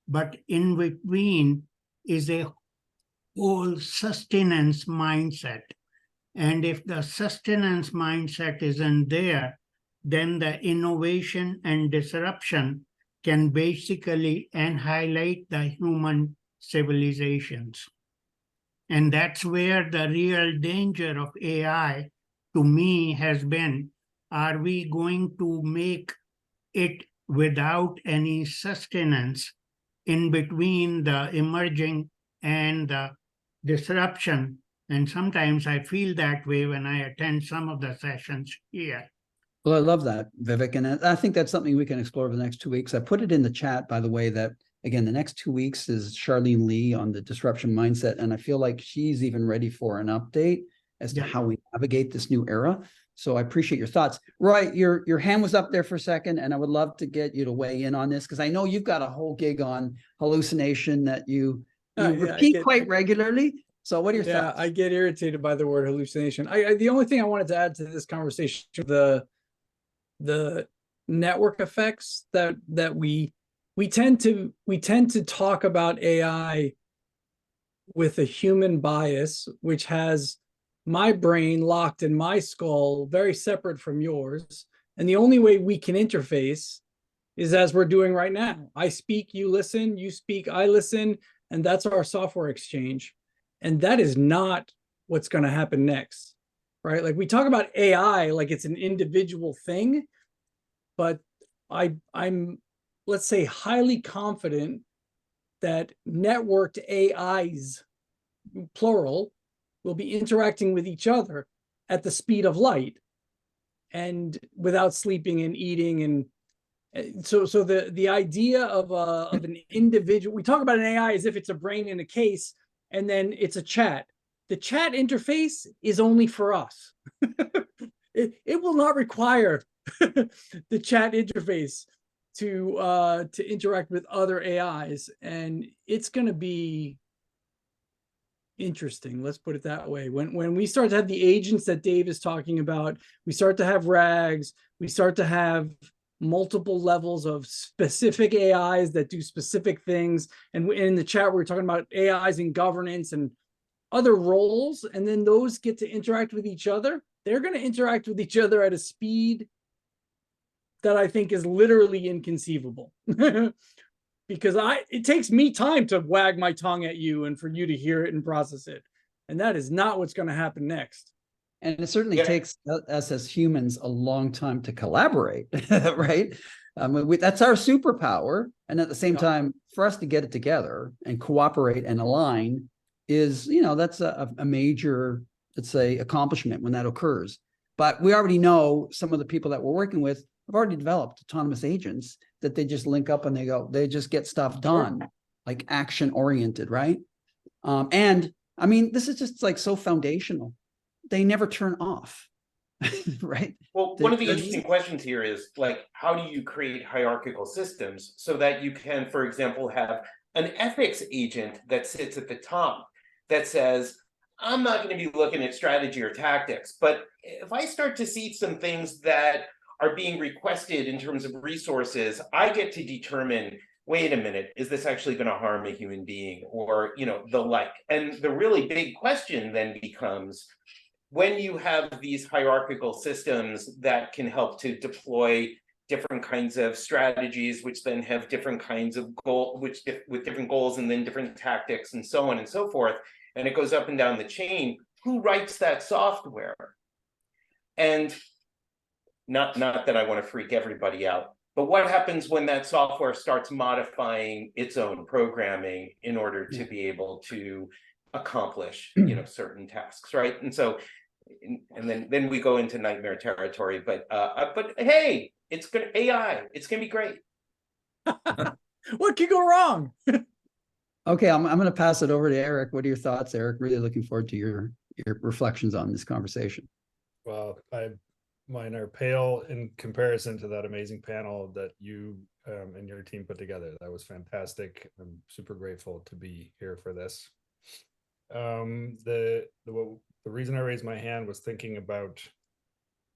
but in between is a whole sustenance mindset. And if the sustenance mindset isn't there, then the innovation and disruption can basically highlight the human civilizations. And that's where the real danger of AI, to me, has been. Are we going to make it without any sustenance in between the emerging and the disruption? And sometimes I feel that way when I attend some of the sessions here. Well, I love that, Vivek. And I think that's something we can explore over the next 2 weeks. I put it in the chat, by the way, that again, the next 2 weeks is Charlene Lee on the disruption mindset. And I feel like she's even ready for an update as to how we navigate this new era. So I appreciate your thoughts. Roy, your hand was up there for a second, and I would love to get you to weigh in on this, because I know you've got a whole gig on hallucination that you repeat quite regularly. So what are your thoughts? I get irritated by the word hallucination. The only thing I wanted to add to this conversation, the network effects that we tend to talk about AI with a human bias, which has my brain locked in my skull, very separate from yours. And the only way we can interface is as we're doing right now. I speak, you listen, you speak, I listen, and that's our software exchange. And that is not what's going to happen next, right? Like we talk about AI like it's an individual thing, but I'm, let's say, highly confident that networked AIs, plural, will be interacting with each other at the speed of light and without sleeping and eating. And so the idea of an individual, we talk about an AI as if it's a brain in a case, and then it's a chat. The chat interface is only for us. It will not require the chat interface to interact with other AIs, and it's going to be interesting. Let's put it that way. When we start to have the agents that Dave is talking about, we start to have RAGs, we start to have multiple levels of specific AIs that do specific things. And in the chat, we were talking about AIs in governance and other roles, and then those get to interact with each other. They're going to interact with each other at a speed that I think is literally inconceivable. Because it takes me time to wag my tongue at you and for you to hear it and process it. And that is not what's going to happen next. And it certainly takes us as humans a long time to collaborate, right? That's our superpower. And at the same time, for us to get it together and cooperate and align is, that's a major it's a accomplishment when that occurs. But we already know some of the people that we're working with have already developed autonomous agents that they just link up and they just get stuff done, like action oriented, right? And I mean, this is just like so foundational. They never turn off, right? Well, one of the They're interesting questions here is like, how do you create hierarchical systems so that you can, for example, have an ethics agent that sits at the top that says, I'm not going to be looking at strategy or tactics, but if I start to see some things that are being requested in terms of resources, I get to determine, wait a minute, is this actually going to harm a human being, or, you know, the like. And the really big question then becomes, when you have these hierarchical systems that can help to deploy different kinds of strategies, which then have different kinds of with different goals and then different tactics and so on and so forth, and it goes up and down the chain, who writes that software? And not that I want to freak everybody out, but what happens when that software starts modifying its own programming in order to be able to accomplish, you know, certain tasks, right? And so, and then we go into nightmare territory. But hey, it's gonna AI. It's gonna be great. What could go wrong? Okay, I'm going to pass it over to Eric. What are your thoughts, Eric? Really looking forward to your reflections on this conversation. Well, mine are pale in comparison to that amazing panel that you and your team put together. That was fantastic. I'm super grateful to be here for this. The reason I raised my hand was thinking about,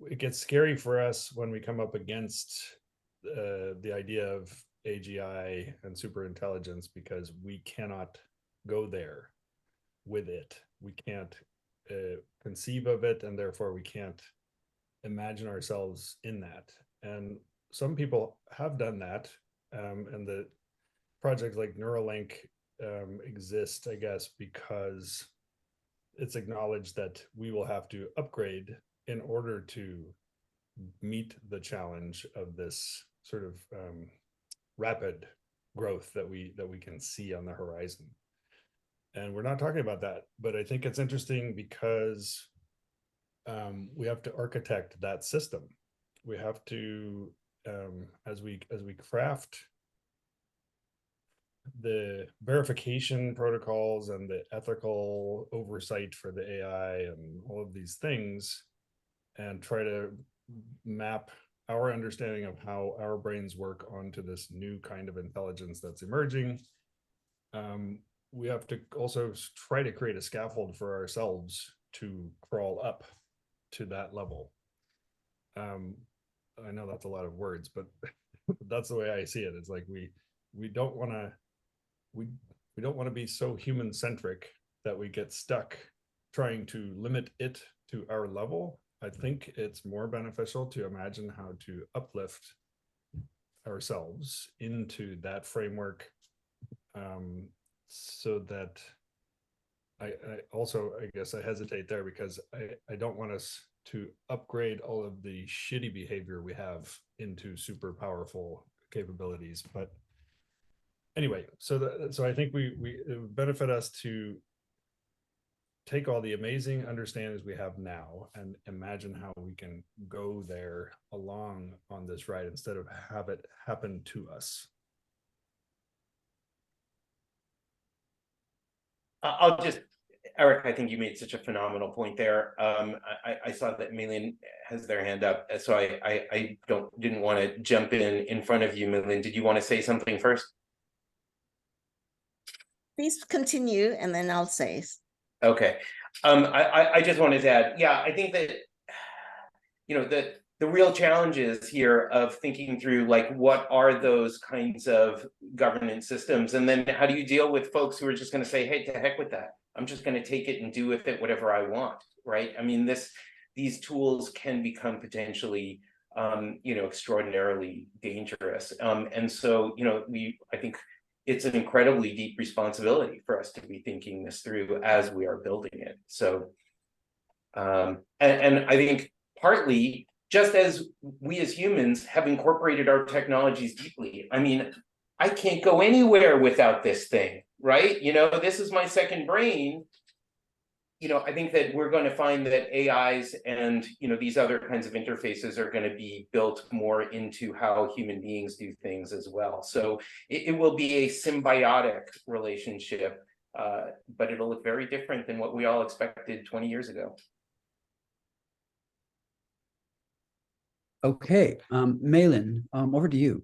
it gets scary for us when we come up against the idea of AGI and super intelligence, because we cannot go there with it. We can't conceive of it, and therefore we can't imagine ourselves in that. And some people have done that, and the projects like Neuralink exist, I guess, because it's acknowledged that we will have to upgrade in order to meet the challenge of this sort of rapid growth that we can see on the horizon. And we're not talking about that, but I think it's interesting because we have to architect that system. We have to, as we craft the verification protocols and the ethical oversight for the AI and all of these things, and try to map our understanding of how our brains work onto this new kind of intelligence that's emerging. We have to also try to create a scaffold for ourselves to crawl up to that level. I know that's a lot of words, but that's the way I see it. It's like we don't want to be so human centric that we get stuck trying to limit it to our level. I think it's more beneficial to imagine how to uplift ourselves into that framework, so that I also, I guess I hesitate there because I don't want us to upgrade all of the shitty behavior we have into super powerful capabilities. But anyway, so I think it would benefit us to take all the amazing understandings we have now and imagine how we can go there along on this ride instead of have it happen to us. I'll just, Eric, I think you made such a phenomenal point there. I saw that Millian has their hand up, so I didn't want to jump in front of you, Millian. Did you want to say something first? Please continue, and then I'll say. Okay. I just wanted to add, yeah, I think that, you know, the real challenges here of thinking through, like, what are those kinds of governance systems? And then how do you deal with folks who are just going to say, hey, to heck with that. I'm just going to take it and do with it whatever I want, right? I mean, these tools can become potentially, you know, extraordinarily dangerous. And so, you know, I think it's an incredibly deep responsibility for us to be thinking this through as we are building it. So, and I think partly, just as we as humans have incorporated our technologies deeply, I mean, I can't go anywhere without this thing, right? You know, this is my second brain. I think that we're going to find that AIs and, these other kinds of interfaces are going to be built more into how human beings do things as well. So it will be a symbiotic relationship, but it'll look very different than what we all expected 20 years ago. Okay, Malin, over to you.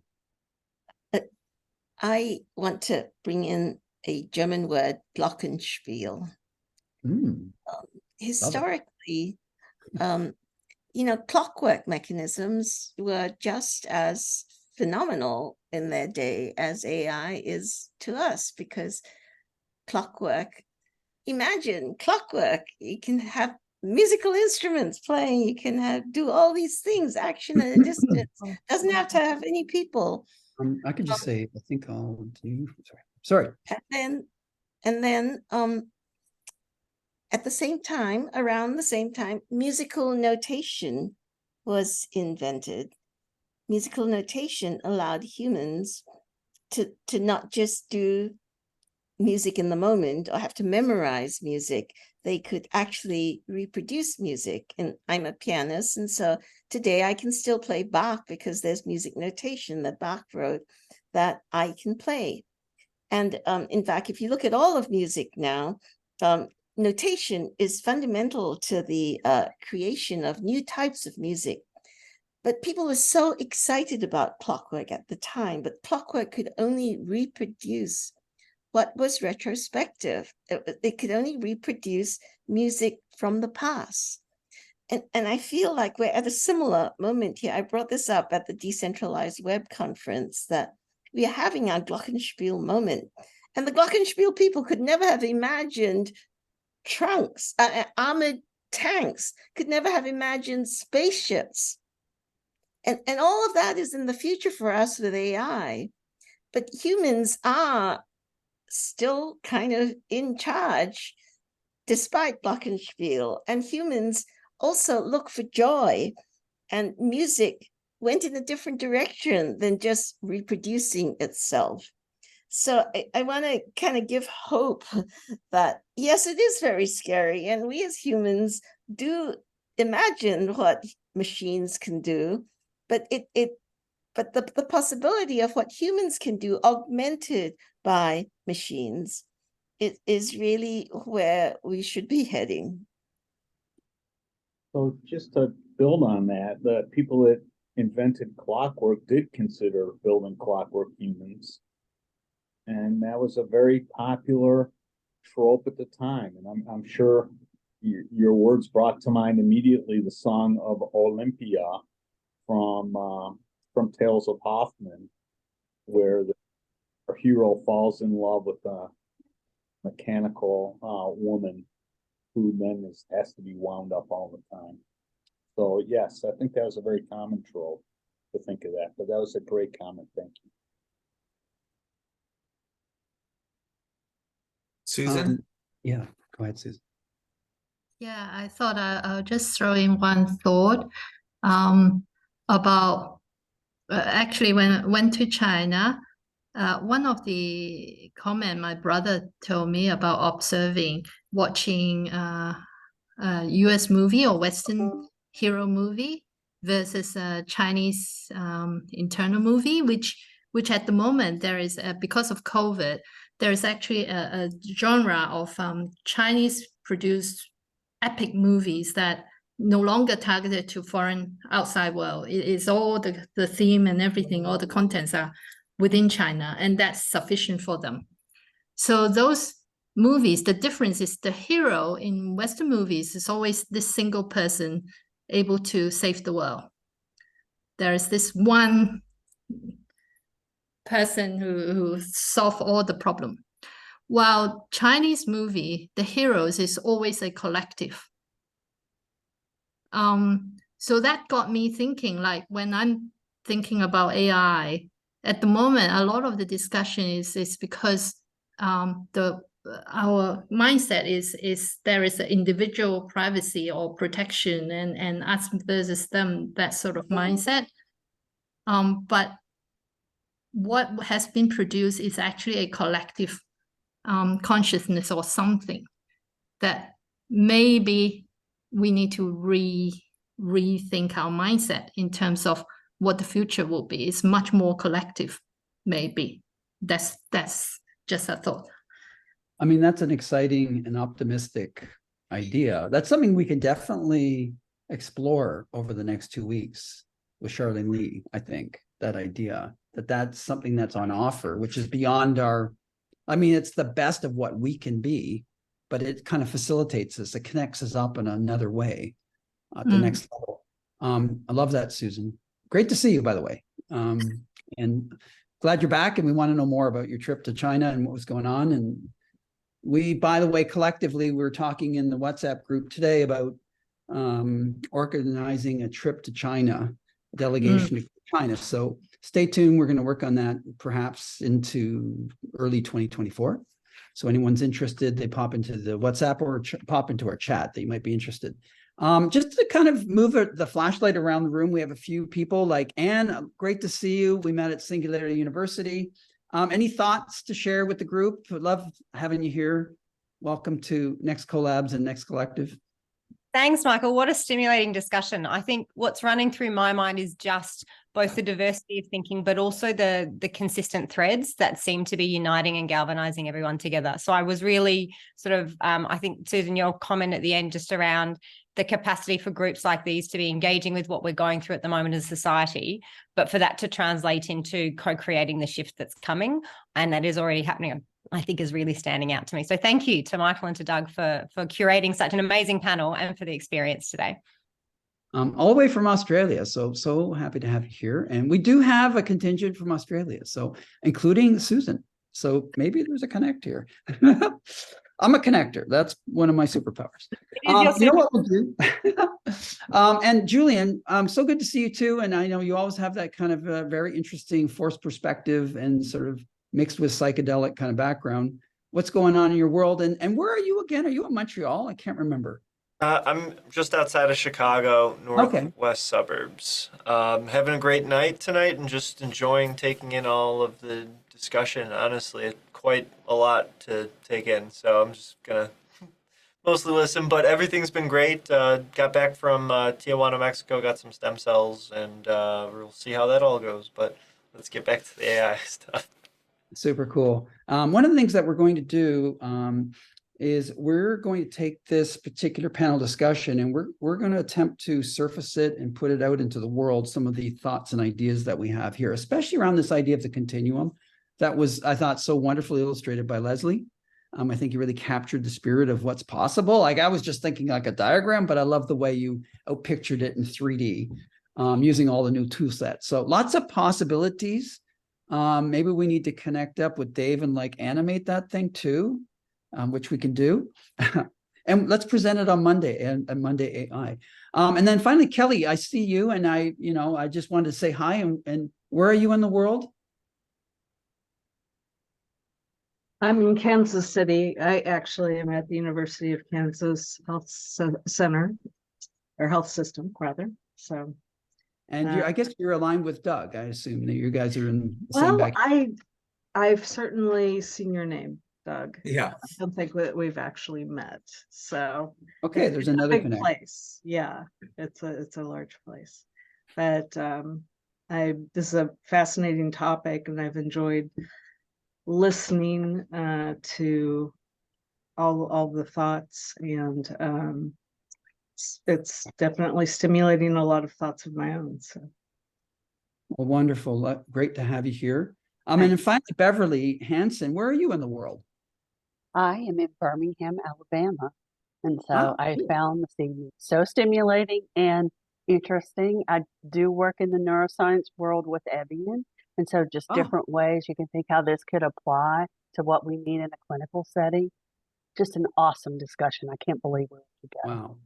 I want to bring in a German word, Glockenspiel. Historically, clockwork mechanisms were just as phenomenal in their day as AI is to us, because imagine clockwork, you can have musical instruments playing, you can do all these things, action at a distance, doesn't have to have any people. I could just say, I think I'll do, sorry. And then at the same time, around the same time, musical notation was invented. Musical notation allowed humans to not just do music in the moment or have to memorize music. They could actually reproduce music. And I'm a pianist, and so today I can still play Bach because there's music notation that Bach wrote that I can play. And in fact, if you look at all of music now, notation is fundamental to the creation of new types of music. But people were so excited about clockwork at the time, but clockwork could only reproduce what was retrospective. It could only reproduce music from the past. And I feel like we're at a similar moment here. I brought this up at the Decentralized Web Conference, that we are having our Glockenspiel moment. And the Glockenspiel people could never have imagined trunks, armored tanks, could never have imagined spaceships. And all of that is in the future for us with AI. But humans are still kind of in charge, despite Glockenspiel. And humans also look for joy. And music went in a different direction than just reproducing itself. So I want to kind of give hope that, yes, it is very scary. And we as humans do imagine what machines can do, but the possibility of what humans can do augmented by machines, it is really where we should be heading. So just to build on that, the people that invented clockwork did consider building clockwork humans. And that was a very popular trope at the time. And I'm sure your words brought to mind immediately the song of Olympia from Tales of Hoffmann, where our hero falls in love with a mechanical woman who then has to be wound up all the time. So yes, I think that was a very common trope to think of that, but that was a great comment. Thank you. Susan? Yeah, go ahead, Susan. Yeah, I thought I'll just throw in one thought about actually when I went to China, one of the comment my brother told me about watching US movie or Western hero movie versus a Chinese internal movie, which at the moment there is, because of COVID, there is actually a genre of Chinese produced epic movies that no longer targeted to foreign outside world. It is all the theme and everything, all the contents are within China, and that's sufficient for them. So those movies, the difference is the hero in Western movies is always this single person able to save the world. There is this one person who solve all the problem. While Chinese movie, the heroes is always a collective. So that got me thinking, like when I'm thinking about AI, at the moment, a lot of the discussion is because our mindset is there is an individual privacy or protection and us versus them, that sort of mindset. But what has been produced is actually a collective consciousness or something that maybe we need to rethink our mindset in terms of what the future will be. It's much more collective, maybe. That's just a thought. I mean, that's an exciting and optimistic idea. That's something we can definitely explore over the next 2 weeks with Charlene Lee. I think that idea that's something that's on offer, which is beyond our, I mean, it's the best of what we can be, but it kind of facilitates us. It connects us up in another way at the next level. I love that, Susan. Great to see you, by the way. And glad you're back. And we want to know more about your trip to China and what was going on. And we, by the way, collectively, we were talking in the WhatsApp group today about organizing a trip to China, delegation to China. So stay tuned. We're going to work on that perhaps into early 2024. So anyone's interested, they pop into the WhatsApp or pop into our chat that you might be interested. Just to kind of move the flashlight around the room, we have a few people like Anne, great to see you. We met at Singularity University. Any thoughts to share with the group? Would love having you here. Welcome to Next Collabs and Next Collective. Thanks, Michael. What a stimulating discussion. I think what's running through my mind is just both the diversity of thinking, but also the consistent threads that seem to be uniting and galvanizing everyone together. So I was really sort of, I think, Susan, your comment at the end just around the capacity for groups like these to be engaging with what we're going through at the moment as society, but for that to translate into co-creating the shift that's coming, and that is already happening, I think is really standing out to me. So thank you to Michael and to Doug for curating such an amazing panel and for the experience today. All the way from Australia. So happy to have you here. And we do have a contingent from Australia, so including Susan. So maybe there's a connect here. I'm a connector. That's one of my superpowers. You know what we'll do? And Julian, so good to see you too. And I know you always have that kind of very interesting forced perspective and sort of mixed with psychedelic kind of background. What's going on in your world? And where are you again? Are you in Montreal? I can't remember. I'm just outside of Chicago, northwest suburbs. Having a great night tonight and just enjoying taking in all of the discussion. Honestly, it's quite a lot to take in, so I'm just gonna mostly listen. But everything's been great. Got back from Tijuana, Mexico, got some stem cells, and we'll see how that all goes. But let's get back to the AI stuff. Super cool. One of the things that we're going to do is we're going to take this particular panel discussion and we're going to attempt to surface it and put it out into the world, some of the thoughts and ideas that we have here, especially around this idea of the continuum. That was, I thought, so wonderfully illustrated by Leslie. I think you really captured the spirit of what's possible. Like I was just thinking like a diagram, but I love the way you pictured it in 3D using all the new tool sets. So lots of possibilities. Maybe we need to connect up with Dave and like animate that thing too, which we can do. And let's present it on Monday and Monday AI. And then finally, Kelly, I see you and I just wanted to say hi and where are you in the world? I'm in Kansas City. I actually am at the University of Kansas Health Center, or Health System, rather. So, and I guess you're aligned with Doug. I assume that you guys are in the same backyard. I've certainly seen your name, Doug. Yeah. I don't think that we've actually met. So okay, there's another big place. Yeah, it's a large place. But this is a fascinating topic, and I've enjoyed listening to all the thoughts, and it's definitely stimulating a lot of thoughts of my own. So, well, wonderful, great to have you here. And then finally, Beverly Hanson, where are you in the world? I am in Birmingham, Alabama, and so I found this evening so stimulating and interesting. I do work in the neuroscience world with Evian. And so just different ways you can think how this could apply to what we need in a clinical setting. Just an awesome discussion. I can't believe we're together. Wow.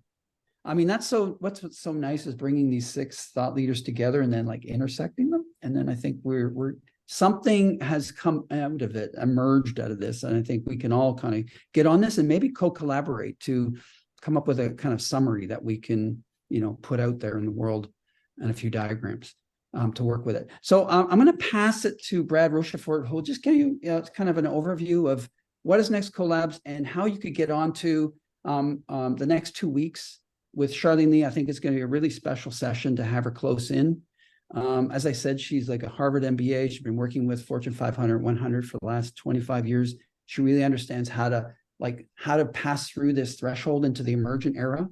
I mean, what's so nice is bringing these 6 thought leaders together and then like intersecting them. And then I think we're something has come out of it, emerged out of this. And I think we can all kind of get on this and maybe co-collaborate to come up with a kind of summary that we can, put out there in the world and a few diagrams. To work with it. So I'm going to pass it to Brad Rochefort, who will just give you kind of an overview of what is Next Collabs and how you could get onto the next 2 weeks with Charlene Lee. I think it's going to be a really special session to have her close in. As I said, she's like a Harvard MBA. She's been working with Fortune 500, 100 for the last 25 years. She really understands how to pass through this threshold into the emergent era.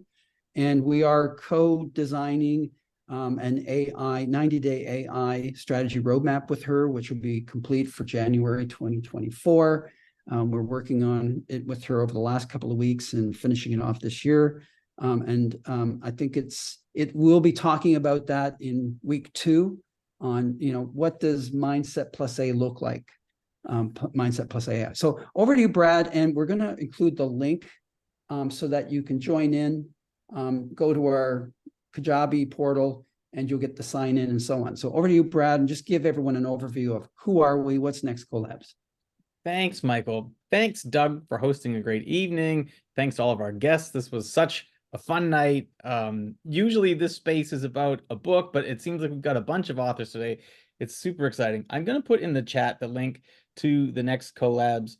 And we are co-designing an AI 90-day AI strategy roadmap with her, which will be complete for January 2024. We're working on it with her over the last couple of weeks and finishing it off this year. I think it will be talking about that in week 2 on, what does Mindset Plus A look like? Mindset Plus AI. So over to you, Brad, and we're going to include the link so that you can join in, go to our Kajabi portal, and you'll get the sign in and so on. So over to you, Brad, and just give everyone an overview of who are we, what's next collabs. Thanks, Michael. Thanks, Doug, for hosting a great evening. Thanks to all of our guests. This was such a fun night. Usually this space is about a book, but it seems like we've got a bunch of authors today. It's super exciting. I'm going to put in the chat the link to the Next Collabs,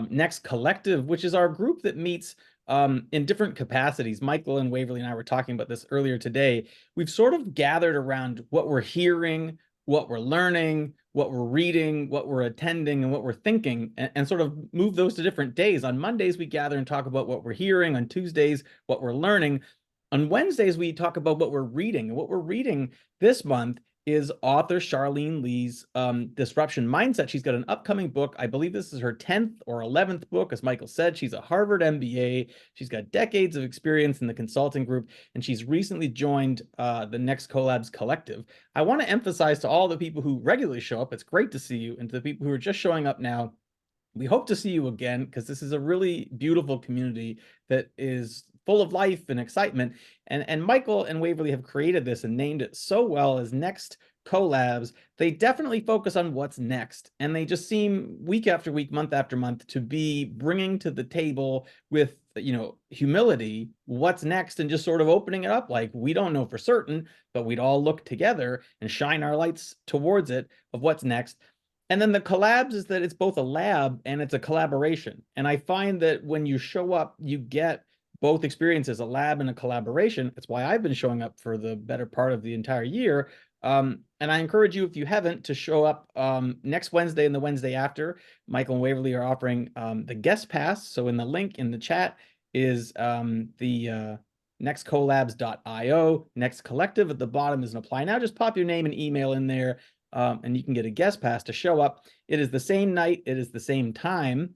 Next Collective, which is our group that meets in different capacities. Michael and Waverly and I were talking about this earlier today. We've sort of gathered around what we're hearing, what we're learning, what we're reading, what we're attending, and what we're thinking, and sort of move those to different days. On Mondays, we gather and talk about what we're hearing. On Tuesdays, what we're learning. On Wednesdays, we talk about what we're reading. And what we're reading this month is author Charlene Lee's Disruption Mindset. She's got an upcoming book. I believe this is her 10th or 11th book. As Michael said, she's a Harvard MBA. She's got decades of experience in the consulting group, and she's recently joined the Next Collabs Collective. I want to emphasize to all the people who regularly show up, it's great to see you, and to the people who are just showing up now, we hope to see you again, because this is a really beautiful community that is full of life and excitement. And Michael and Waverly have created this and named it so well as Next Collabs. They definitely focus on what's next. And they just seem week after week, month after month, to be bringing to the table with, humility, what's next, and just sort of opening it up. Like, we don't know for certain, but we'd all look together and shine our lights towards it of what's next. And then the collabs is that it's both a lab and it's a collaboration. And I find that when you show up, you get both experiences, a lab and a collaboration. That's why I've been showing up for the better part of the entire year. And I encourage you, if you haven't, to show up next Wednesday and the Wednesday after. Michael and Waverly are offering the guest pass. So in the link in the chat is the nextcollabs.io. Next Collective at the bottom is an apply now. Just pop your name and email in there, and you can get a guest pass to show up. It is the same night. It is the same time,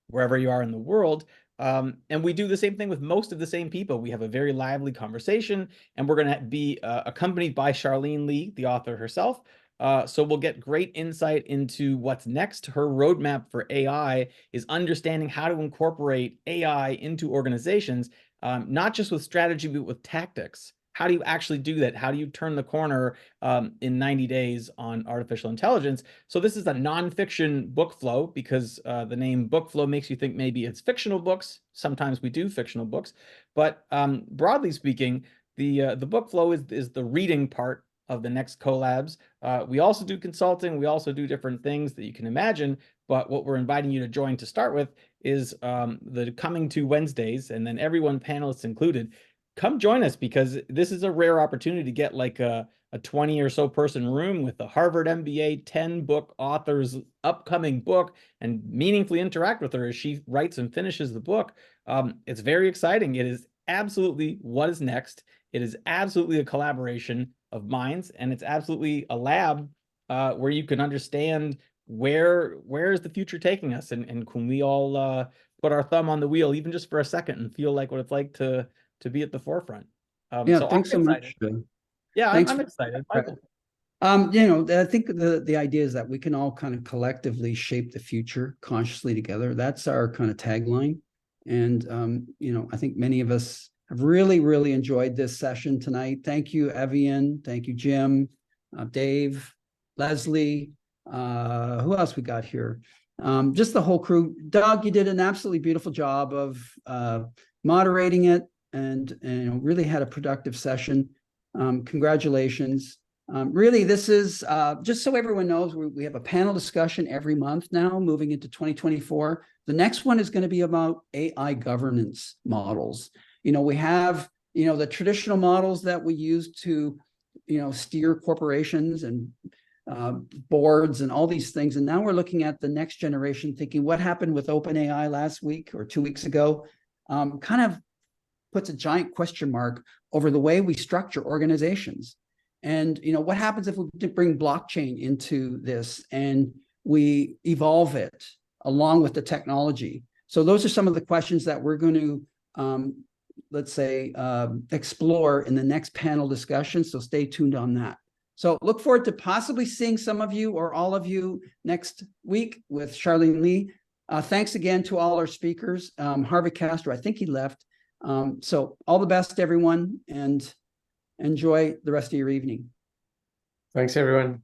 wherever you are in the world. And we do the same thing with most of the same people. We have a very lively conversation, and we're going to be accompanied by Charlene Lee, the author herself. So we'll get great insight into what's next. Her roadmap for AI is understanding how to incorporate AI into organizations, not just with strategy, but with tactics. How do you actually do that? How do you turn the corner in 90 days on artificial intelligence? So this is a nonfiction book flow, because the name book flow makes you think maybe it's fictional books. Sometimes we do fictional books, but broadly speaking, the book flow is the reading part of the Next Collabs. We also do consulting. We also do different things that you can imagine. But what we're inviting you to join to start with is the coming 2 Wednesdays, and then everyone, panelists included. Come join us, because this is a rare opportunity to get like a 20 or so person room with the Harvard MBA 10-book author's upcoming book, and meaningfully interact with her as she writes and finishes the book. It's very exciting. It is absolutely what is next. It is absolutely a collaboration of minds, and it's absolutely a lab where you can understand where is the future taking us, and can we all put our thumb on the wheel, even just for a second, and feel like what it's like to be at the forefront. Yeah, thanks so much. Yeah, Thanks I'm excited. I think the idea is that we can all kind of collectively shape the future consciously together. That's our kind of tagline. And, I think many of us have really, really enjoyed this session tonight. Thank you, Evian. Thank you, Jim, Dave, Leslie. Who else we got here? Just the whole crew. Doug, you did an absolutely beautiful job of moderating it, and really had a productive session. Congratulations. Really, this is just so everyone knows, we have a panel discussion every month now, moving into 2024. The next one is going to be about AI governance models. We have, the traditional models that we use to, steer corporations and boards and all these things. And now we're looking at the next generation, thinking what happened with OpenAI last week or 2 weeks ago, kind of puts a giant question mark over the way we structure organizations. And what happens if we bring blockchain into this and we evolve it along with the technology? So those are some of the questions that we're going to, let's say, explore in the next panel discussion. So stay tuned on that. So look forward to possibly seeing some of you or all of you next week with Charlene Lee. Thanks again to all our speakers. Harvey Castro, I think he left. So all the best, everyone, and enjoy the rest of your evening. Thanks, everyone.